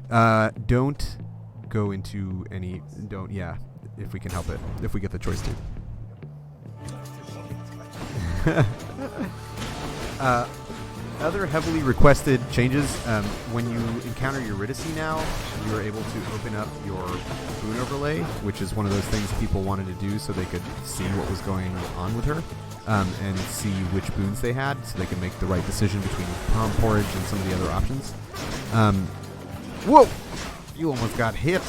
Don't go into any. Don't. Yeah. If we can help it, if we get the choice to. Other heavily requested changes, when you encounter Eurydice now, you are able to open up your boon overlay, which is one of those things people wanted to do so they could see what was going on with her, and see which boons they had so they could make the right decision between Palm Porridge and some of the other options. Whoa! You almost got hit.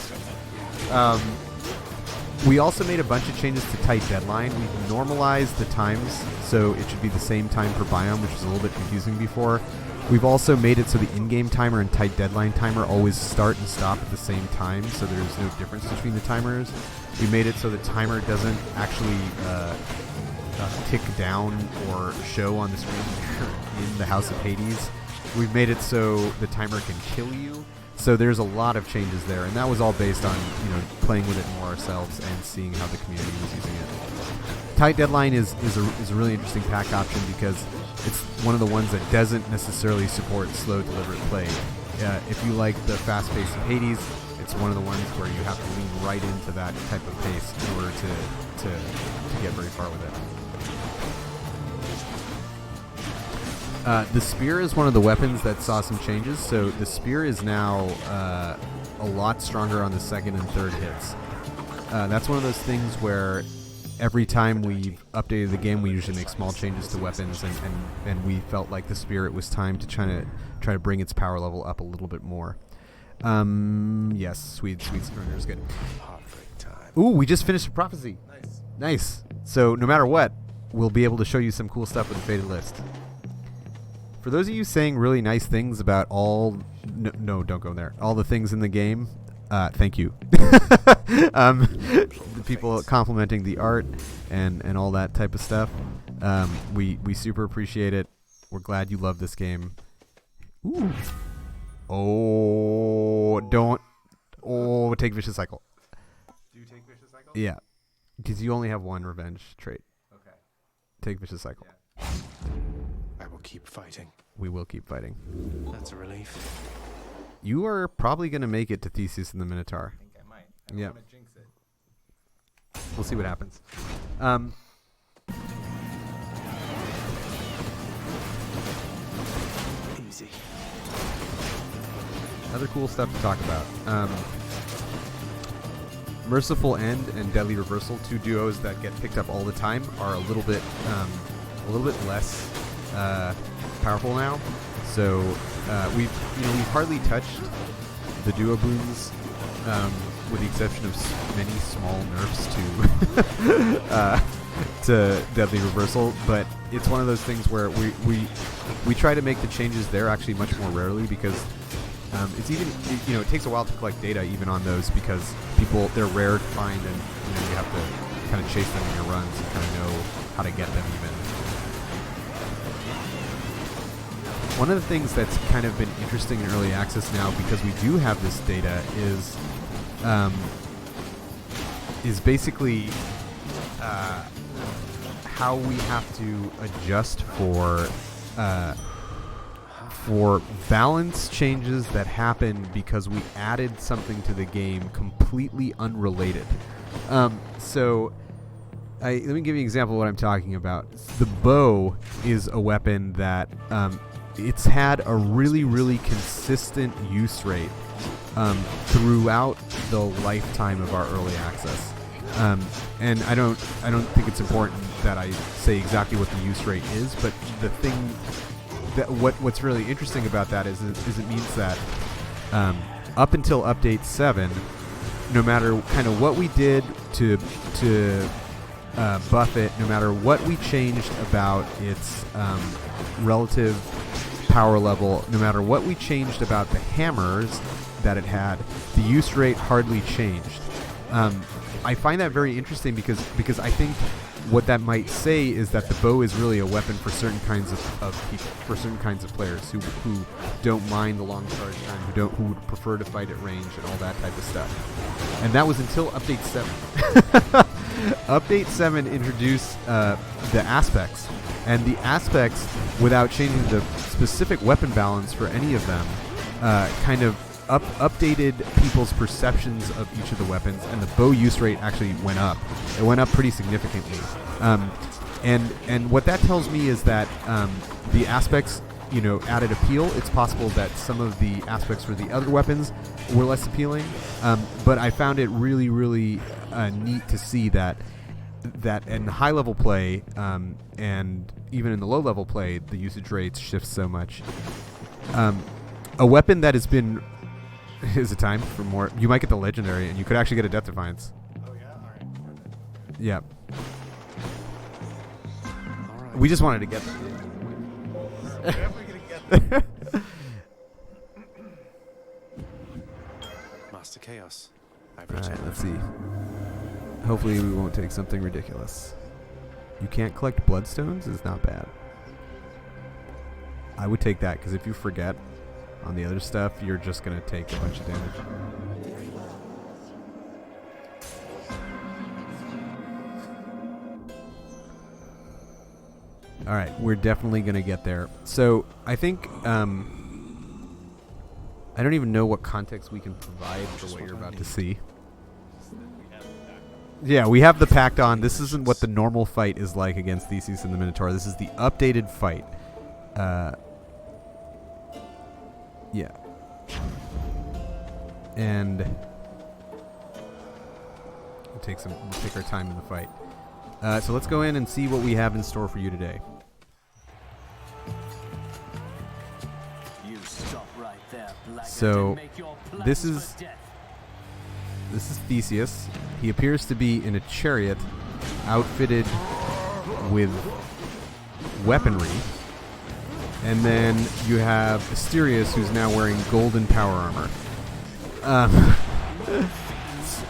We also made a bunch of changes to tight deadline. We've normalized the times, so it should be the same time per biome, which was a little bit confusing before. We've also made it so the in-game timer and tight deadline timer always start and stop at the same time, so there's no difference between the timers. We made it so the timer doesn't actually tick down or show on the screen in the House of Hades. We've made it so the timer can kill you. So there's a lot of changes there, and that was all based on playing with it more ourselves and seeing how the community was using it. Tight deadline is a really interesting pack option because it's one of the ones that doesn't necessarily support slow, deliberate play. If you like the fast pace of Hades, it's one of the ones where you have to lean right into that type of pace in order to get very far with it. The spear is one of the weapons that saw some changes, so the spear is now a lot stronger on the second and third hits. That's one of those things where every time we've updated the game, we usually make small changes to weapons, and we felt like the spear, it was time to try to bring its power level up a little bit more. Yes, sweet surrender is good. Heartbreak time. Ooh, we just finished a prophecy. Nice. So no matter what, we'll be able to show you some cool stuff with the Fated List. For those of you saying really nice things about all... No, don't go there. All the things in the game, thank you. The people complimenting the art and all that type of stuff, we super appreciate it. We're glad you love this game. Ooh. Oh, don't... Oh, take Vicious Cycle. Do you take Vicious Cycle? Yeah. Because you only have one revenge trait. Okay. Take Vicious Cycle. Yeah. I will keep fighting. We will keep fighting. That's a relief. You are probably going to make it to Theseus and the Minotaur. I think I might. I don't Yeah. want to jinx it. We'll see what happens. Easy. Other cool stuff to talk about. Merciful End and Deadly Reversal, two duos that get picked up all the time, are a little bit less powerful now. So we've hardly touched the duo boons, with the exception of many small nerfs to Deadly Reversal. But it's one of those things where we try to make the changes there actually much more rarely because it's even it takes a while to collect data even on those because they're rare to find and you have to kind of chase them in your runs and kind of know how to get them even. One of the things that's kind of been interesting in early access now, because we do have this data, is basically how we have to adjust for balance changes that happen because we added something to the game completely unrelated. So let me give you an example of what I'm talking about. The bow is a weapon that it's had a really, really consistent use rate throughout the lifetime of our early access. And I don't think it's important that I say exactly what the use rate is, but the thing that what's really interesting about that is it means that up until update 7, no matter kind of what we did to buff it, no matter what we changed about its relative power level, no matter what we changed about the hammers that it had, the use rate hardly changed. I find that very interesting because I think what that might say is that the bow is really a weapon for certain kinds of people, for certain kinds of players who don't mind the long charge time, who would prefer to fight at range and all that type of stuff. And that was until update 7. Update 7 introduced the aspects, and the aspects, without changing the specific weapon balance for any of them, kind of updated people's perceptions of each of the weapons, and the bow use rate actually went up. It went up pretty significantly. And what that tells me is that the aspects, added appeal. It's possible that some of the aspects for the other weapons were less appealing, but I found it really, really neat to see that in high level play and even in the low level play, the usage rates shift so much. A weapon that has been is it time for more? You might get the legendary, and you could actually get a Death Defiance. Oh yeah, all right. Yeah. All right. We just wanted to get there. We're definitely gonna get there. Master Chaos, I've All right, returned. let's see. Hopefully we won't take something ridiculous. You can't collect bloodstones is not bad. I would take that, because if you forget on the other stuff, you're just going to take a bunch of damage. Alright, we're definitely going to get there. So, I think, I don't even know what context we can provide for what you're about to see. Yeah, we have the Pact on. This isn't what the normal fight is like against Theseus and the Minotaur. This is the updated fight. Yeah. And we'll take our time in the fight. So let's go in and see what we have in store for you today. You stop right there, blackguard, So, and make your plans this for is- death. This is Theseus. He appears to be in a chariot outfitted with weaponry. And then you have Asterius, who's now wearing golden power armor.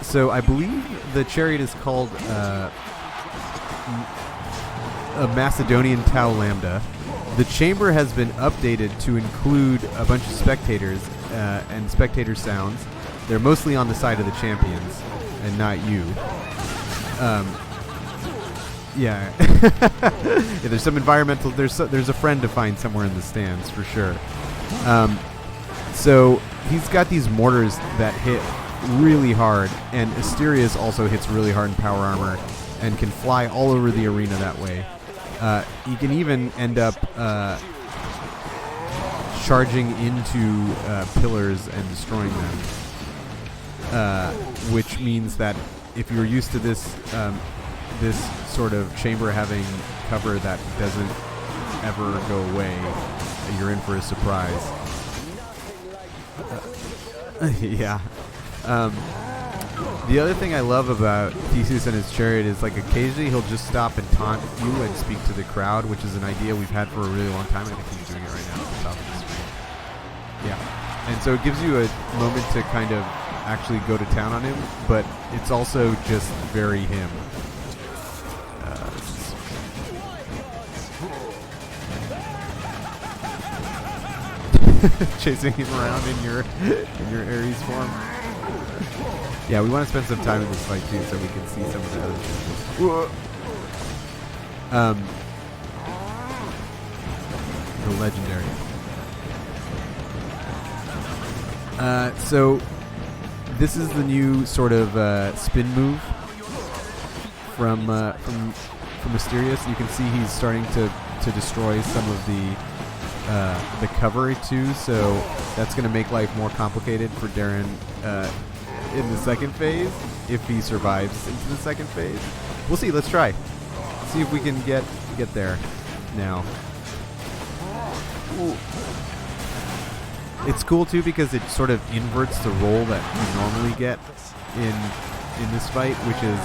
So I believe the chariot is called a Macedonian Tau Lambda. The chamber has been updated to include a bunch of spectators and spectator sounds. They're mostly on the side of the champions and not you. Yeah. Yeah, there's some environmental. There's a friend to find somewhere in the stands for sure. So he's got these mortars that hit really hard, and Asterius also hits really hard in power armor and can fly all over the arena that way. He can even end up charging into pillars and destroying them, which means that if you're used to this sort of chamber having cover that doesn't ever go away, you're in for a surprise. Yeah. The other thing I love about Theseus and his chariot is, like, occasionally he'll just stop and taunt you and speak to the crowd, which is an idea we've had for a really long time. I think he's doing it right now at the top of the screen. Yeah. And so it gives you a moment to kind of actually go to town on him, but it's also just very him. Chasing him around in your Ares form. Yeah, we want to spend some time in this fight too, so we can see some of the other things. The legendary. So this is the new sort of spin move from Asterius. You can see he's starting to destroy some of the cover too, so that's going to make life more complicated for Darren in the second phase, if he survives into the second phase. We'll see. Let's try. See if we can get there now. Ooh. It's cool too because it sort of inverts the role that you normally get in this fight, which is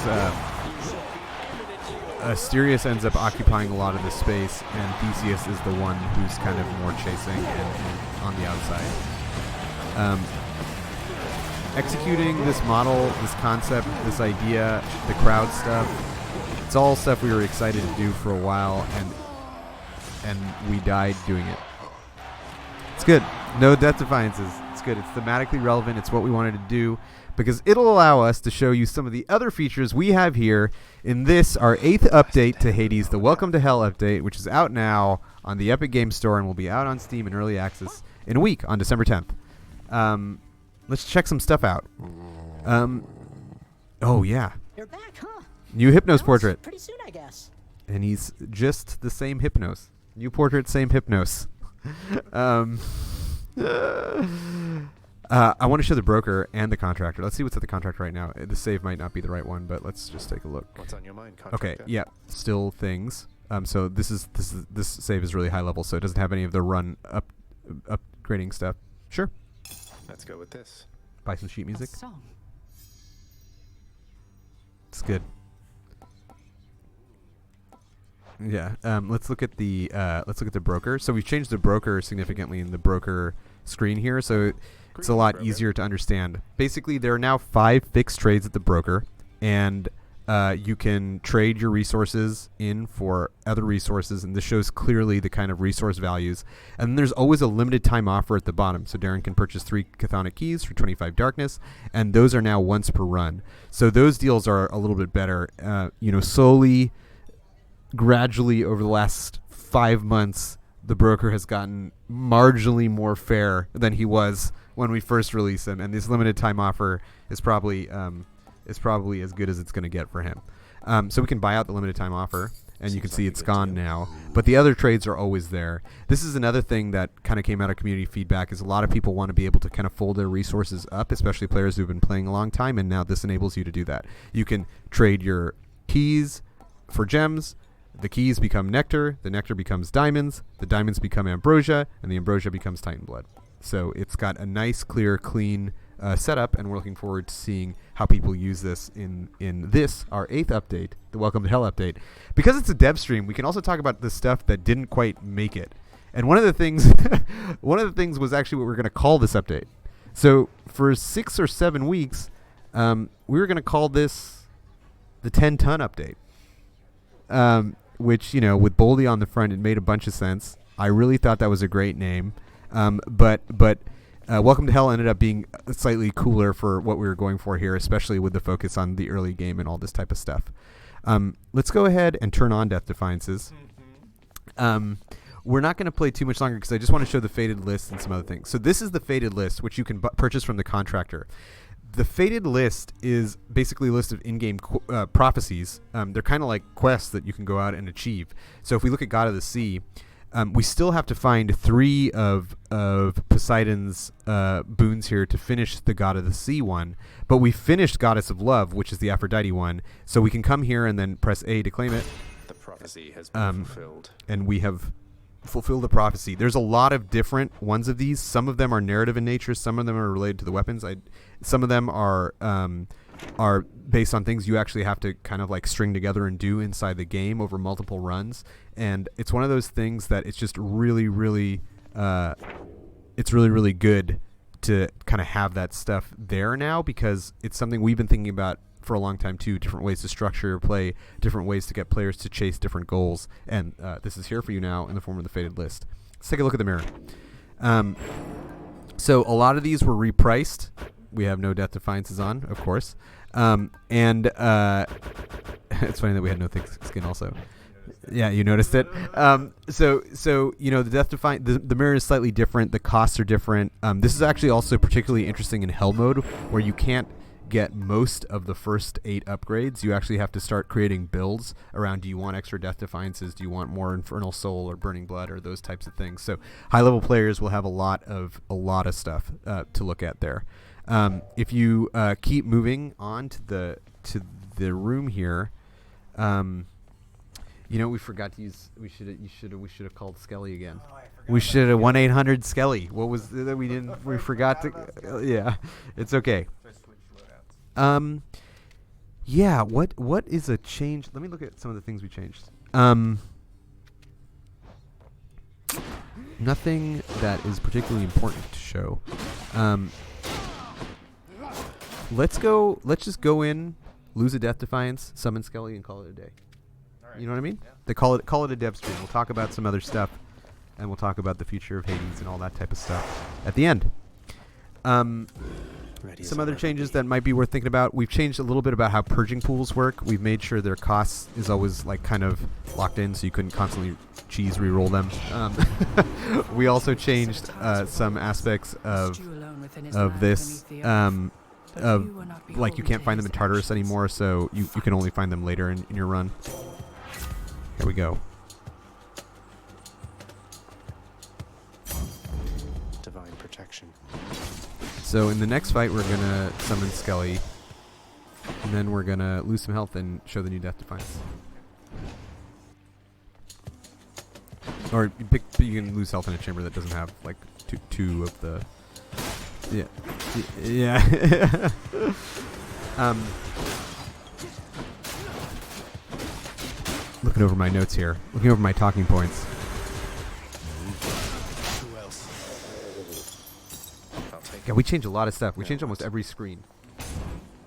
Asterius ends up occupying a lot of the space, and Theseus is the one who's kind of more chasing and on the outside. Executing this model, this concept, this idea, the crowd stuff, it's all stuff we were excited to do for a while, and we died doing it. It's good. No Death Defiances. It's good. It's thematically relevant. It's what we wanted to do, because it'll allow us to show you some of the other features we have here in this, our 8th update to Hades, the Welcome to Hell update, which is out now on the Epic Games Store and will be out on Steam in early access in a week on December 10th. Let's check some stuff out. Oh, yeah. You're back, huh? New Hypnos Well, it's portrait. pretty soon, I guess. And he's just the same Hypnos. New portrait, same Hypnos. I want to show the broker and the contractor. Let's see what's at the contractor right now. The save might not be the right one, but let's just take a look. What's on your mind, contractor? Okay, yeah, still things. So this save is really high level, so it doesn't have any of the run upgrading stuff. Sure. Let's go with this. Buy some sheet music. A song. It's good. Yeah. Let's look at the broker. So we've changed the broker significantly in the broker screen here, so it's a lot easier to understand. Basically, there are now 5 fixed trades at the broker, and you can trade your resources in for other resources, and this shows clearly the kind of resource values. And then there's always a limited time offer at the bottom. So Darren can purchase 3 Chthonic keys for 25 darkness, and those are now once per run. So those deals are a little bit better. Slowly, gradually over the last 5 months, the broker has gotten marginally more fair than he was when we first released him, and this limited time offer is probably as good as it's going to get for him. So we can buy out the limited time offer, and you can see it's gone now. But the other trades are always there. This is another thing that kind of came out of community feedback, is a lot of people want to be able to kind of fold their resources up, especially players who've been playing a long time, and now this enables you to do that. You can trade your keys for gems. The keys become nectar, the nectar becomes diamonds, the diamonds become ambrosia, and the ambrosia becomes titan blood. So it's got a nice, clear, clean setup, and we're looking forward to seeing how people use this in this, our 8th update, the Welcome to Hell update. Because it's a dev stream, we can also talk about the stuff that didn't quite make it. And one of the things was actually what we're going to call this update. So for 6 or 7 weeks, we were going to call this the 10-ton update. Which, with Boldy on the front, it made a bunch of sense. I really thought that was a great name. But Welcome to Hell ended up being slightly cooler for what we were going for here, especially with the focus on the early game and all this type of stuff. Let's go ahead and turn on Death Defiances. We're not going to play too much longer because I just want to show the Fated list and some other things. So this is the Fated list, which you can purchase from the contractor. The Fated list is basically a list of in-game prophecies. They're kind of like quests that you can go out and achieve. So if we look at God of the Sea, we still have to find 3 of Poseidon's boons here to finish the God of the Sea one. But we finished Goddess of Love, which is the Aphrodite one. So we can come here and then press A to claim it. The prophecy has been fulfilled. And we have fulfilled the prophecy. There's a lot of different ones of these. Some of them are narrative in nature. Some of them are related to the weapons. Some of them are based on things you actually have to kind of like string together and do inside the game over multiple runs. And it's one of those things that it's just really, really, it's really, really good to kind of have that stuff there now, because it's something we've been thinking about for a long time too. Different ways to structure your play, different ways to get players to chase different goals, and this is here for you now in the form of the Fated list. Let's take a look at the mirror. So a lot of these were repriced. We have no Death Defiances on, of course, and it's funny that we had no thick skin also. Yeah, you noticed it. So the Death the mirror is slightly different. The costs are different. This is actually also particularly interesting in Hell mode, where you can't get most of the first 8 upgrades. You actually have to start creating builds around, do you want extra Death Defiances, do you want more Infernal Soul or Burning Blood or those types of things. So high level players will have a lot of stuff to look at there. If you keep moving on to the room here, we forgot to use. We should have called Skelly again. We should have 1-800 Skelly. What was that we didn't? We forgot to. Yeah, it's okay. Yeah. What is a change? Let me look at some of the things we changed. Nothing that is particularly important to show. Let's just go in, lose a Death Defiance, summon Skelly, and call it a day. Right. You know what I mean? Yeah. They call it a dev stream. We'll talk about some other stuff, and we'll talk about the future of Hades and all that type of stuff at the end. Some other changes that might be worth thinking about. We've changed a little bit about how purging pools work. We've made sure their costs is always like kind of locked in, so you couldn't constantly re-roll them. We also changed some aspects of this. Like you can't find them in Tartarus anymore, so you can only find them later in your run. Here we go. Divine protection. So in the next fight, we're gonna summon Skelly, and then we're gonna lose some health and show the new Death Defiance. Or you can lose health in a chamber that doesn't have like two of the. Yeah. Looking over my notes here. Looking over my talking points. Who else? I'll take Yeah, we changed a lot of stuff. We changed almost every screen.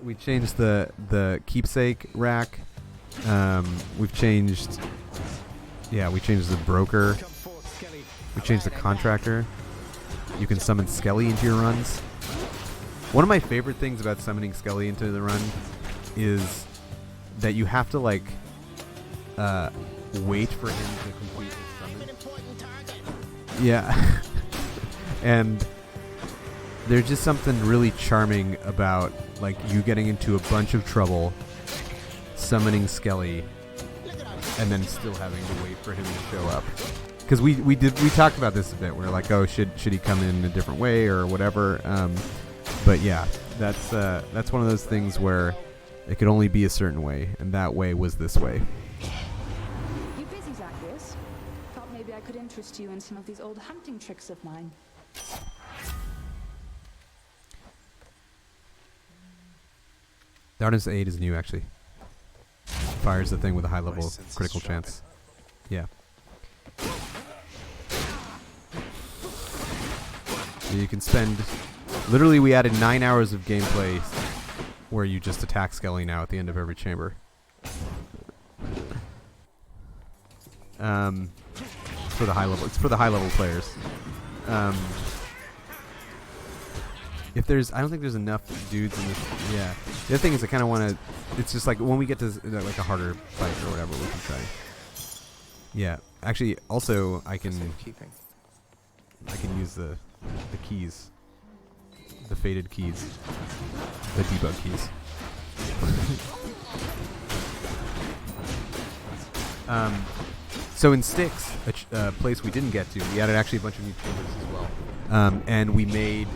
We changed the keepsake rack. We've changed. Yeah, we changed the broker. Come forth, Skelly. We changed the contractor. You can summon Skelly into your runs. One of my favorite things about summoning Skelly into the run is that you have to like wait for him to complete his summon. Yeah. And there's just something really charming about like you getting into a bunch of trouble, summoning Skelly, and then still having to wait for him to show up. Because we talked about this a bit. We're like, oh, should he come in a different way or whatever? But yeah, that's one of those things where it could only be a certain way, and that way was this way. You busy, Zacchaeus? Thought maybe I could interest you in some of these old hunting tricks of mine. Darkness 8 is new, actually. Fires the thing with a high level sense is critical sharp. chance. Yeah. You can spend... Literally, we added 9 hours of gameplay where you just attack Skelly now at the end of every chamber. For the high level. It's for the high level players. If there's... I don't think there's enough dudes in this... Yeah. The other thing is I kind of want to... It's just like when we get to like a harder fight or whatever, we can try. Yeah. Actually, also, I can Safekeeping. use the keys. The faded keys. The debug keys. So in Styx, a place we didn't get to, we added actually a bunch of new chambers as well. And we made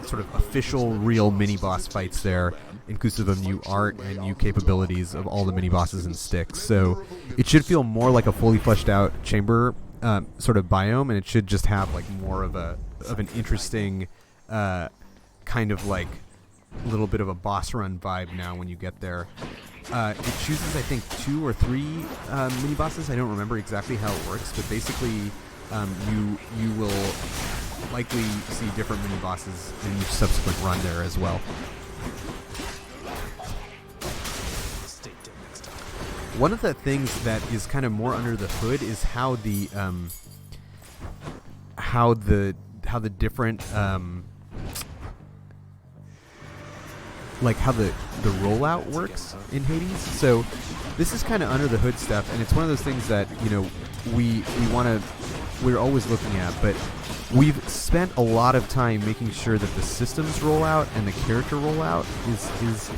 sort of official real mini-boss fights there, inclusive of new art and new capabilities of all the mini-bosses in Styx. So it should feel more like a fully fleshed out chamber sort of biome, and it should just have like more of an interesting kind of like little bit of a boss run vibe now when you get there. It chooses, I think, 2 or 3 mini bosses. I don't remember exactly how it works, but basically, you will likely see different mini bosses in each subsequent run there as well. One of the things that is kind of more under the hood is how the different like how the rollout works in Hades. So this is kind of under the hood stuff, and it's one of those things that, you know, we're always looking at, but we've spent a lot of time making sure that the systems rollout and the character rollout is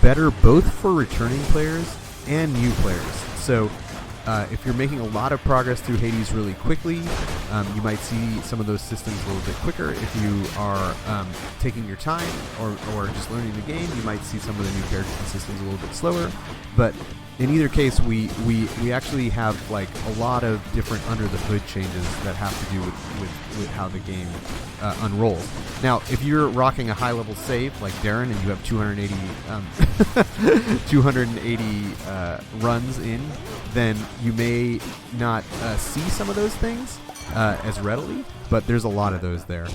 better both for returning players and new players. So if you're making a lot of progress through Hades really quickly, you might see some of those systems a little bit quicker. If you are taking your time or just learning the game, you might see some of the new characters and systems a little bit slower. But in either case, we actually have like a lot of different under the hood changes that have to do with how the game unrolls. Now, if you're rocking a high level save like Darren and you have 280 runs in, then you may not see some of those things as readily, but there's a lot of those there.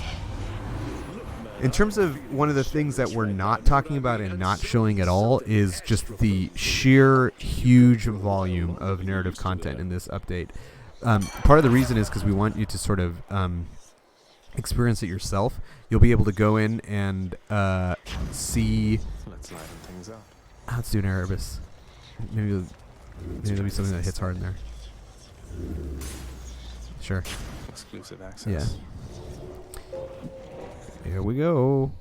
In terms of one of the things that we're not talking about and not showing at all is just the sheer huge volume of narrative content in this update. Part of the reason is because we want you to sort of experience it yourself. You'll be able to go in and see... Let's liven things up. Let's do an Erebus. Maybe there'll be something that hits hard in there. Sure. Exclusive access. Yeah. Here we go.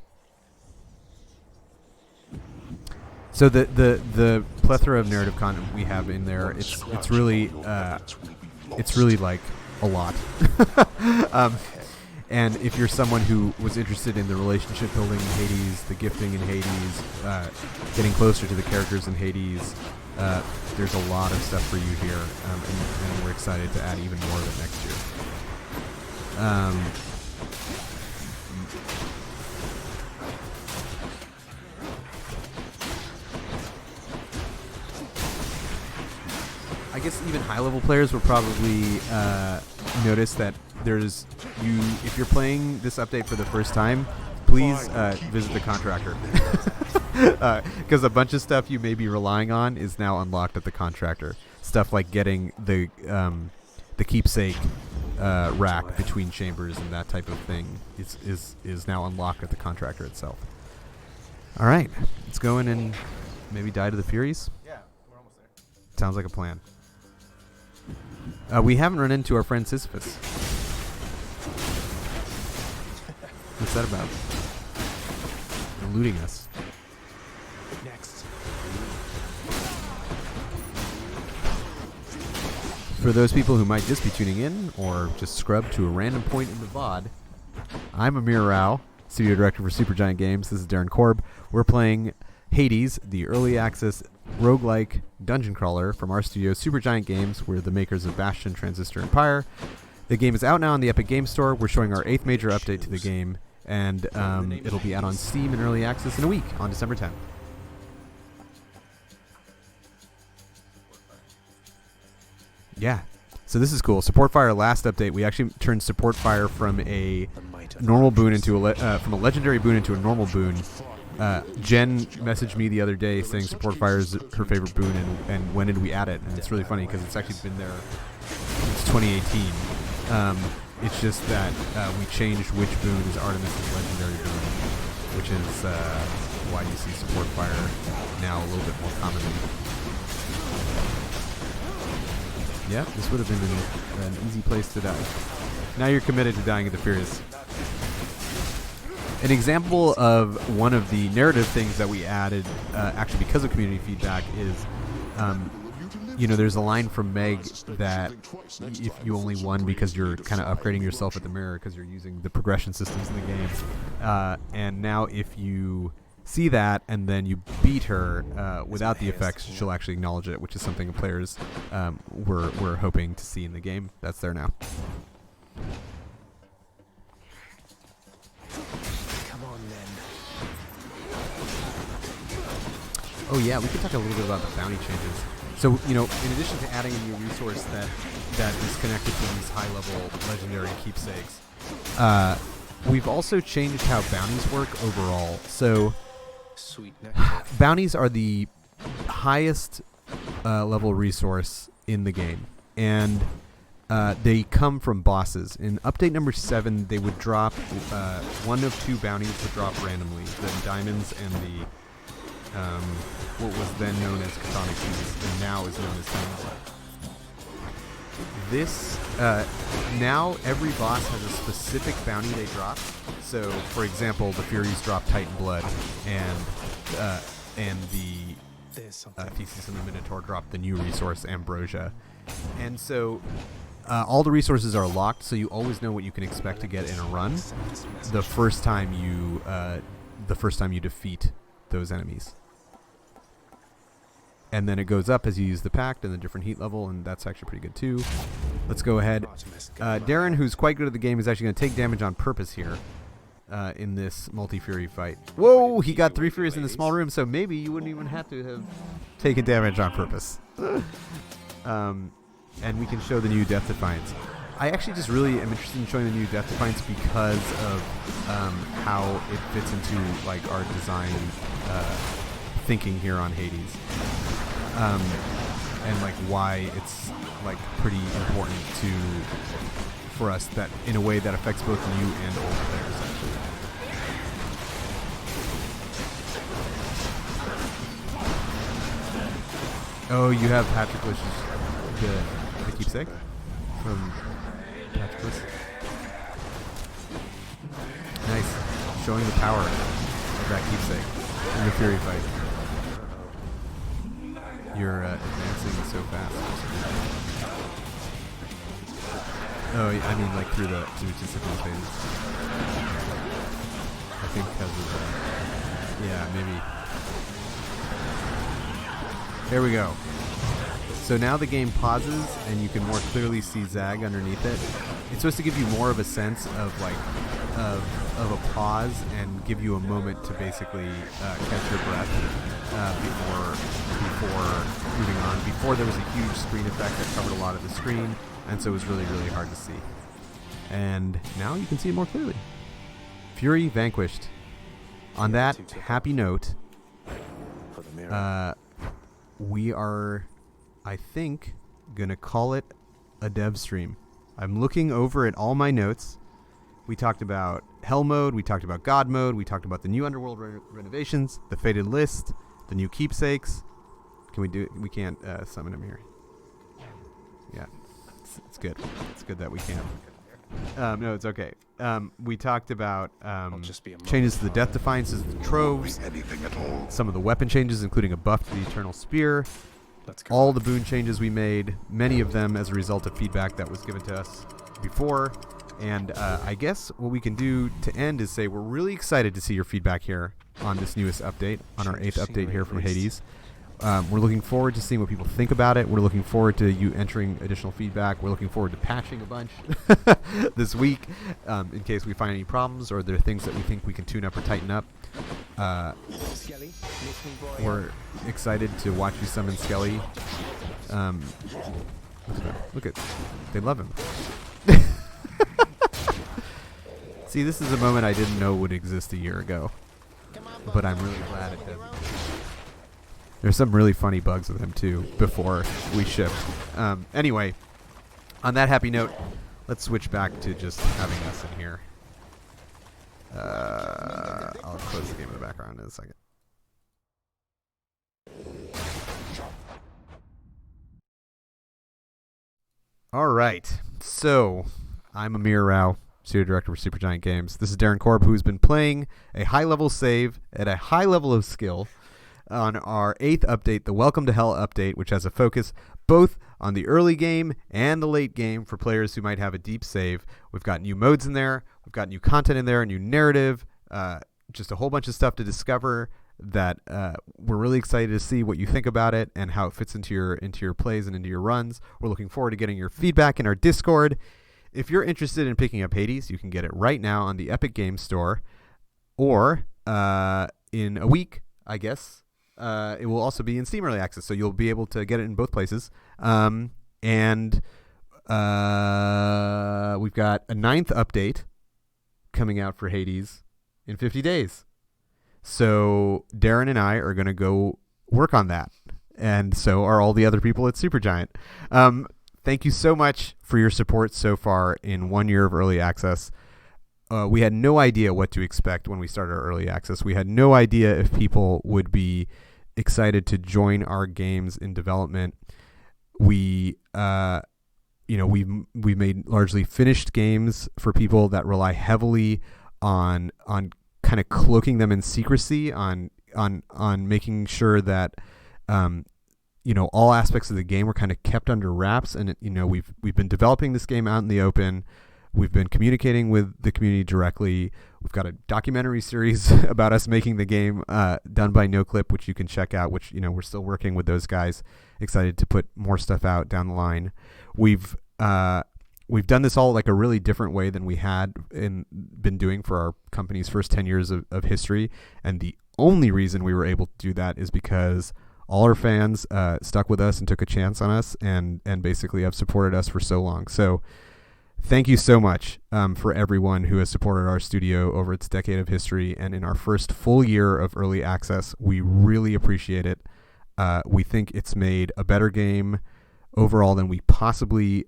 So the plethora of narrative content we have in there. It's really like a lot. And if you're someone who was interested in the relationship building in Hades, the gifting in Hades, getting closer to the characters in Hades, there's a lot of stuff for you here, and we're excited to add even more of it next year. I guess even high-level players will probably notice that if you're playing this update for the first time, please visit the contractor. Because a bunch of stuff you may be relying on is now unlocked at the contractor. Stuff like getting the keepsake rack between chambers and that type of thing is now unlocked at the contractor itself. All right, let's go in and maybe die to the Furies. Yeah, we're almost there. Sounds like a plan. We haven't run into our friend Sisyphus. What's that about? Eluding us. Next. For those people who might just be tuning in or just scrub to a random point in the VOD, I'm Amir Rao, Studio Director for Supergiant Games. This is Darren Korb. We're playing Hades, the early access roguelike dungeon crawler from our studio, Supergiant Games. We're the makers of Bastion, Transistor, and Pyre. The game is out now on the Epic Games Store. We're showing our 8th major update to the game, and it'll be out on Steam in early access in a week on December 10th. Yeah. So this is cool. Support Fire last update, we actually turned Support Fire from a normal boon into from a legendary boon into a normal boon. Jen messaged me the other day saying Support Fire is her favorite boon, and when did we add it? And it's really funny because it's actually been there since 2018. It's just that we changed which boon is Artemis' legendary boon, which is why you see Support Fire now a little bit more commonly. Yeah, this would have been an easy place to die. Now you're committed to dying at the Furious. An example of one of the narrative things that we added, actually because of community feedback, is, there's a line from Meg that if you only won because you're kind of upgrading yourself at the mirror because you're using the progression systems in the game. And now if you see that and then you beat her without the effects, she'll actually acknowledge it, which is something the players were hoping to see in the game. That's there now. Oh yeah, we could talk a little bit about the bounty changes. So, in addition to adding a new resource that is connected to these high-level legendary keepsakes, we've also changed how bounties work overall. So, bounties are the highest level resource in the game, and they come from bosses. In update number 7, they would drop one of 2 bounties would drop randomly: the diamonds and the what was then known as Chthonic Keys, and now is known as Diamond. This now every boss has a specific bounty they drop. So, for example, the Furies drop Titan Blood, and the Theseus and the Minotaur drop the new resource Ambrosia, and so all the resources are locked, so you always know what you can expect to get in a run the first time you defeat those enemies. And then it goes up as you use the Pact and the different heat level, and that's actually pretty good too. Let's go ahead. Darren, who's quite good at the game, is actually going to take damage on purpose here in this multi-Fury fight. Whoa, he got 3 Furies in the small room, so maybe you wouldn't even have to have taken damage on purpose. And we can show the new Death Defiance. I actually just really am interested in showing the new Death Defiance because of how it fits into our design thinking here on Hades, and why it's pretty important for us that in a way that affects both new and old players actually. Oh, you have Patroclus, the keepsake from Patroclus. Nice, showing the power of that keepsake in the Fury fight. you're advancing so fast. Oh, I mean, like through just different phases. I think because of yeah, maybe. There we go. So now the game pauses, and you can more clearly see Zag underneath it. It's supposed to give you more of a sense of like of a pause and give you a moment to basically catch your breath before moving on. Before there was a huge screen effect that covered a lot of the screen, and so it was really, really hard to see. And now you can see it more clearly. Fury vanquished. On that happy note, we are, I think, gonna call it a dev stream. I'm looking over at all my notes. We talked about Hell Mode, we talked about God Mode, we talked about the new Underworld renovations, the Fated List, the new Keepsakes. Can we do it? We can't summon him here. Yeah, it's good. It's good that we can. No, it's okay. We talked about changes to the Death Defiances of the Troves, some of the weapon changes, including a buff to the Eternal Spear, all the boon changes we made, many of them as a result of feedback that was given to us before. And I guess what we can do to end is say we're really excited to see your feedback here on this newest update, on our 8th update here from Hades. We're looking forward to seeing what people think about it. We're looking forward to you entering additional feedback. We're looking forward to patching a bunch this week in case we find any problems or there are things that we think we can tune up or tighten up. We're excited to watch you summon Skelly. Look at, they love him. See, this is a moment I didn't know would exist a year ago, but I'm really glad it does. There's some really funny bugs with him too before we shipped. Anyway, on that happy note, let's switch back to just having us in here. I'll close the game in the background in a second. All right, so I'm Amir Rao, Studio Director for Supergiant Games. This is Darren Korb, who's been playing a high-level save at a high level of skill on our 8th update, the Welcome to Hell update, which has a focus both on the early game and the late game for players who might have a deep save. We've got new modes in there, we've got new content in there, a new narrative, just a whole bunch of stuff to discover that we're really excited to see what you think about it and how it fits into your plays and into your runs. We're looking forward to getting your feedback in our Discord. If you're interested in picking up Hades, you can get it right now on the Epic Games Store, or in a week, I guess. It will also be in Steam Early Access, so you'll be able to get it in both places. And we've got a 9th update coming out for Hades in 50 days. So Darren and I are going to go work on that, and so are all the other people at Supergiant. Thank you so much for your support so far in 1 year of Early Access. We had no idea what to expect when we started our Early Access. We had no idea if people would be excited to join our games in development. We've made largely finished games for people that rely heavily on kind of cloaking them in secrecy, on making sure that all aspects of the game were kind of kept under wraps. And we've been developing this game out in the open. We've been communicating with the community directly. We've got a documentary series about us making the game done by NoClip, which you can check out, which, we're still working with those guys. Excited to put more stuff out down the line. We've done this all like a really different way than we had been doing for our company's first 10 years of history. And the only reason we were able to do that is because all our fans stuck with us and took a chance on us and basically have supported us for so long. So thank you so much for everyone who has supported our studio over its decade of history and in our first full year of Early Access. We really appreciate it. We think it's made a better game overall than we possibly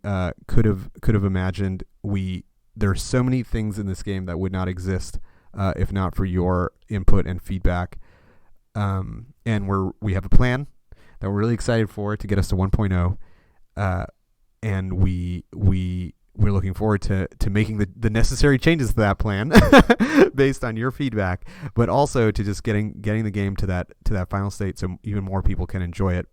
could have imagined. There are so many things in this game that would not exist if not for your input and feedback. And we have a plan that we're really excited for to get us to 1.0. And we're looking forward to making the necessary changes to that plan based on your feedback, but also to just getting the game to that final state so even more people can enjoy it.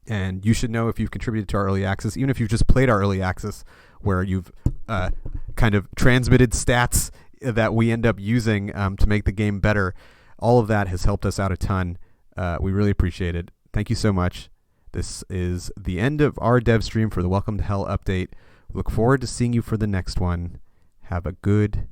And you should know if you've contributed to our early access, even if you've just played our early access, where you've kind of transmitted stats that we end up using to make the game better. All of that has helped us out a ton. We really appreciate it. Thank you so much. This is the end of our dev stream for the Welcome to Hell update. Look forward to seeing you for the next one. Have a good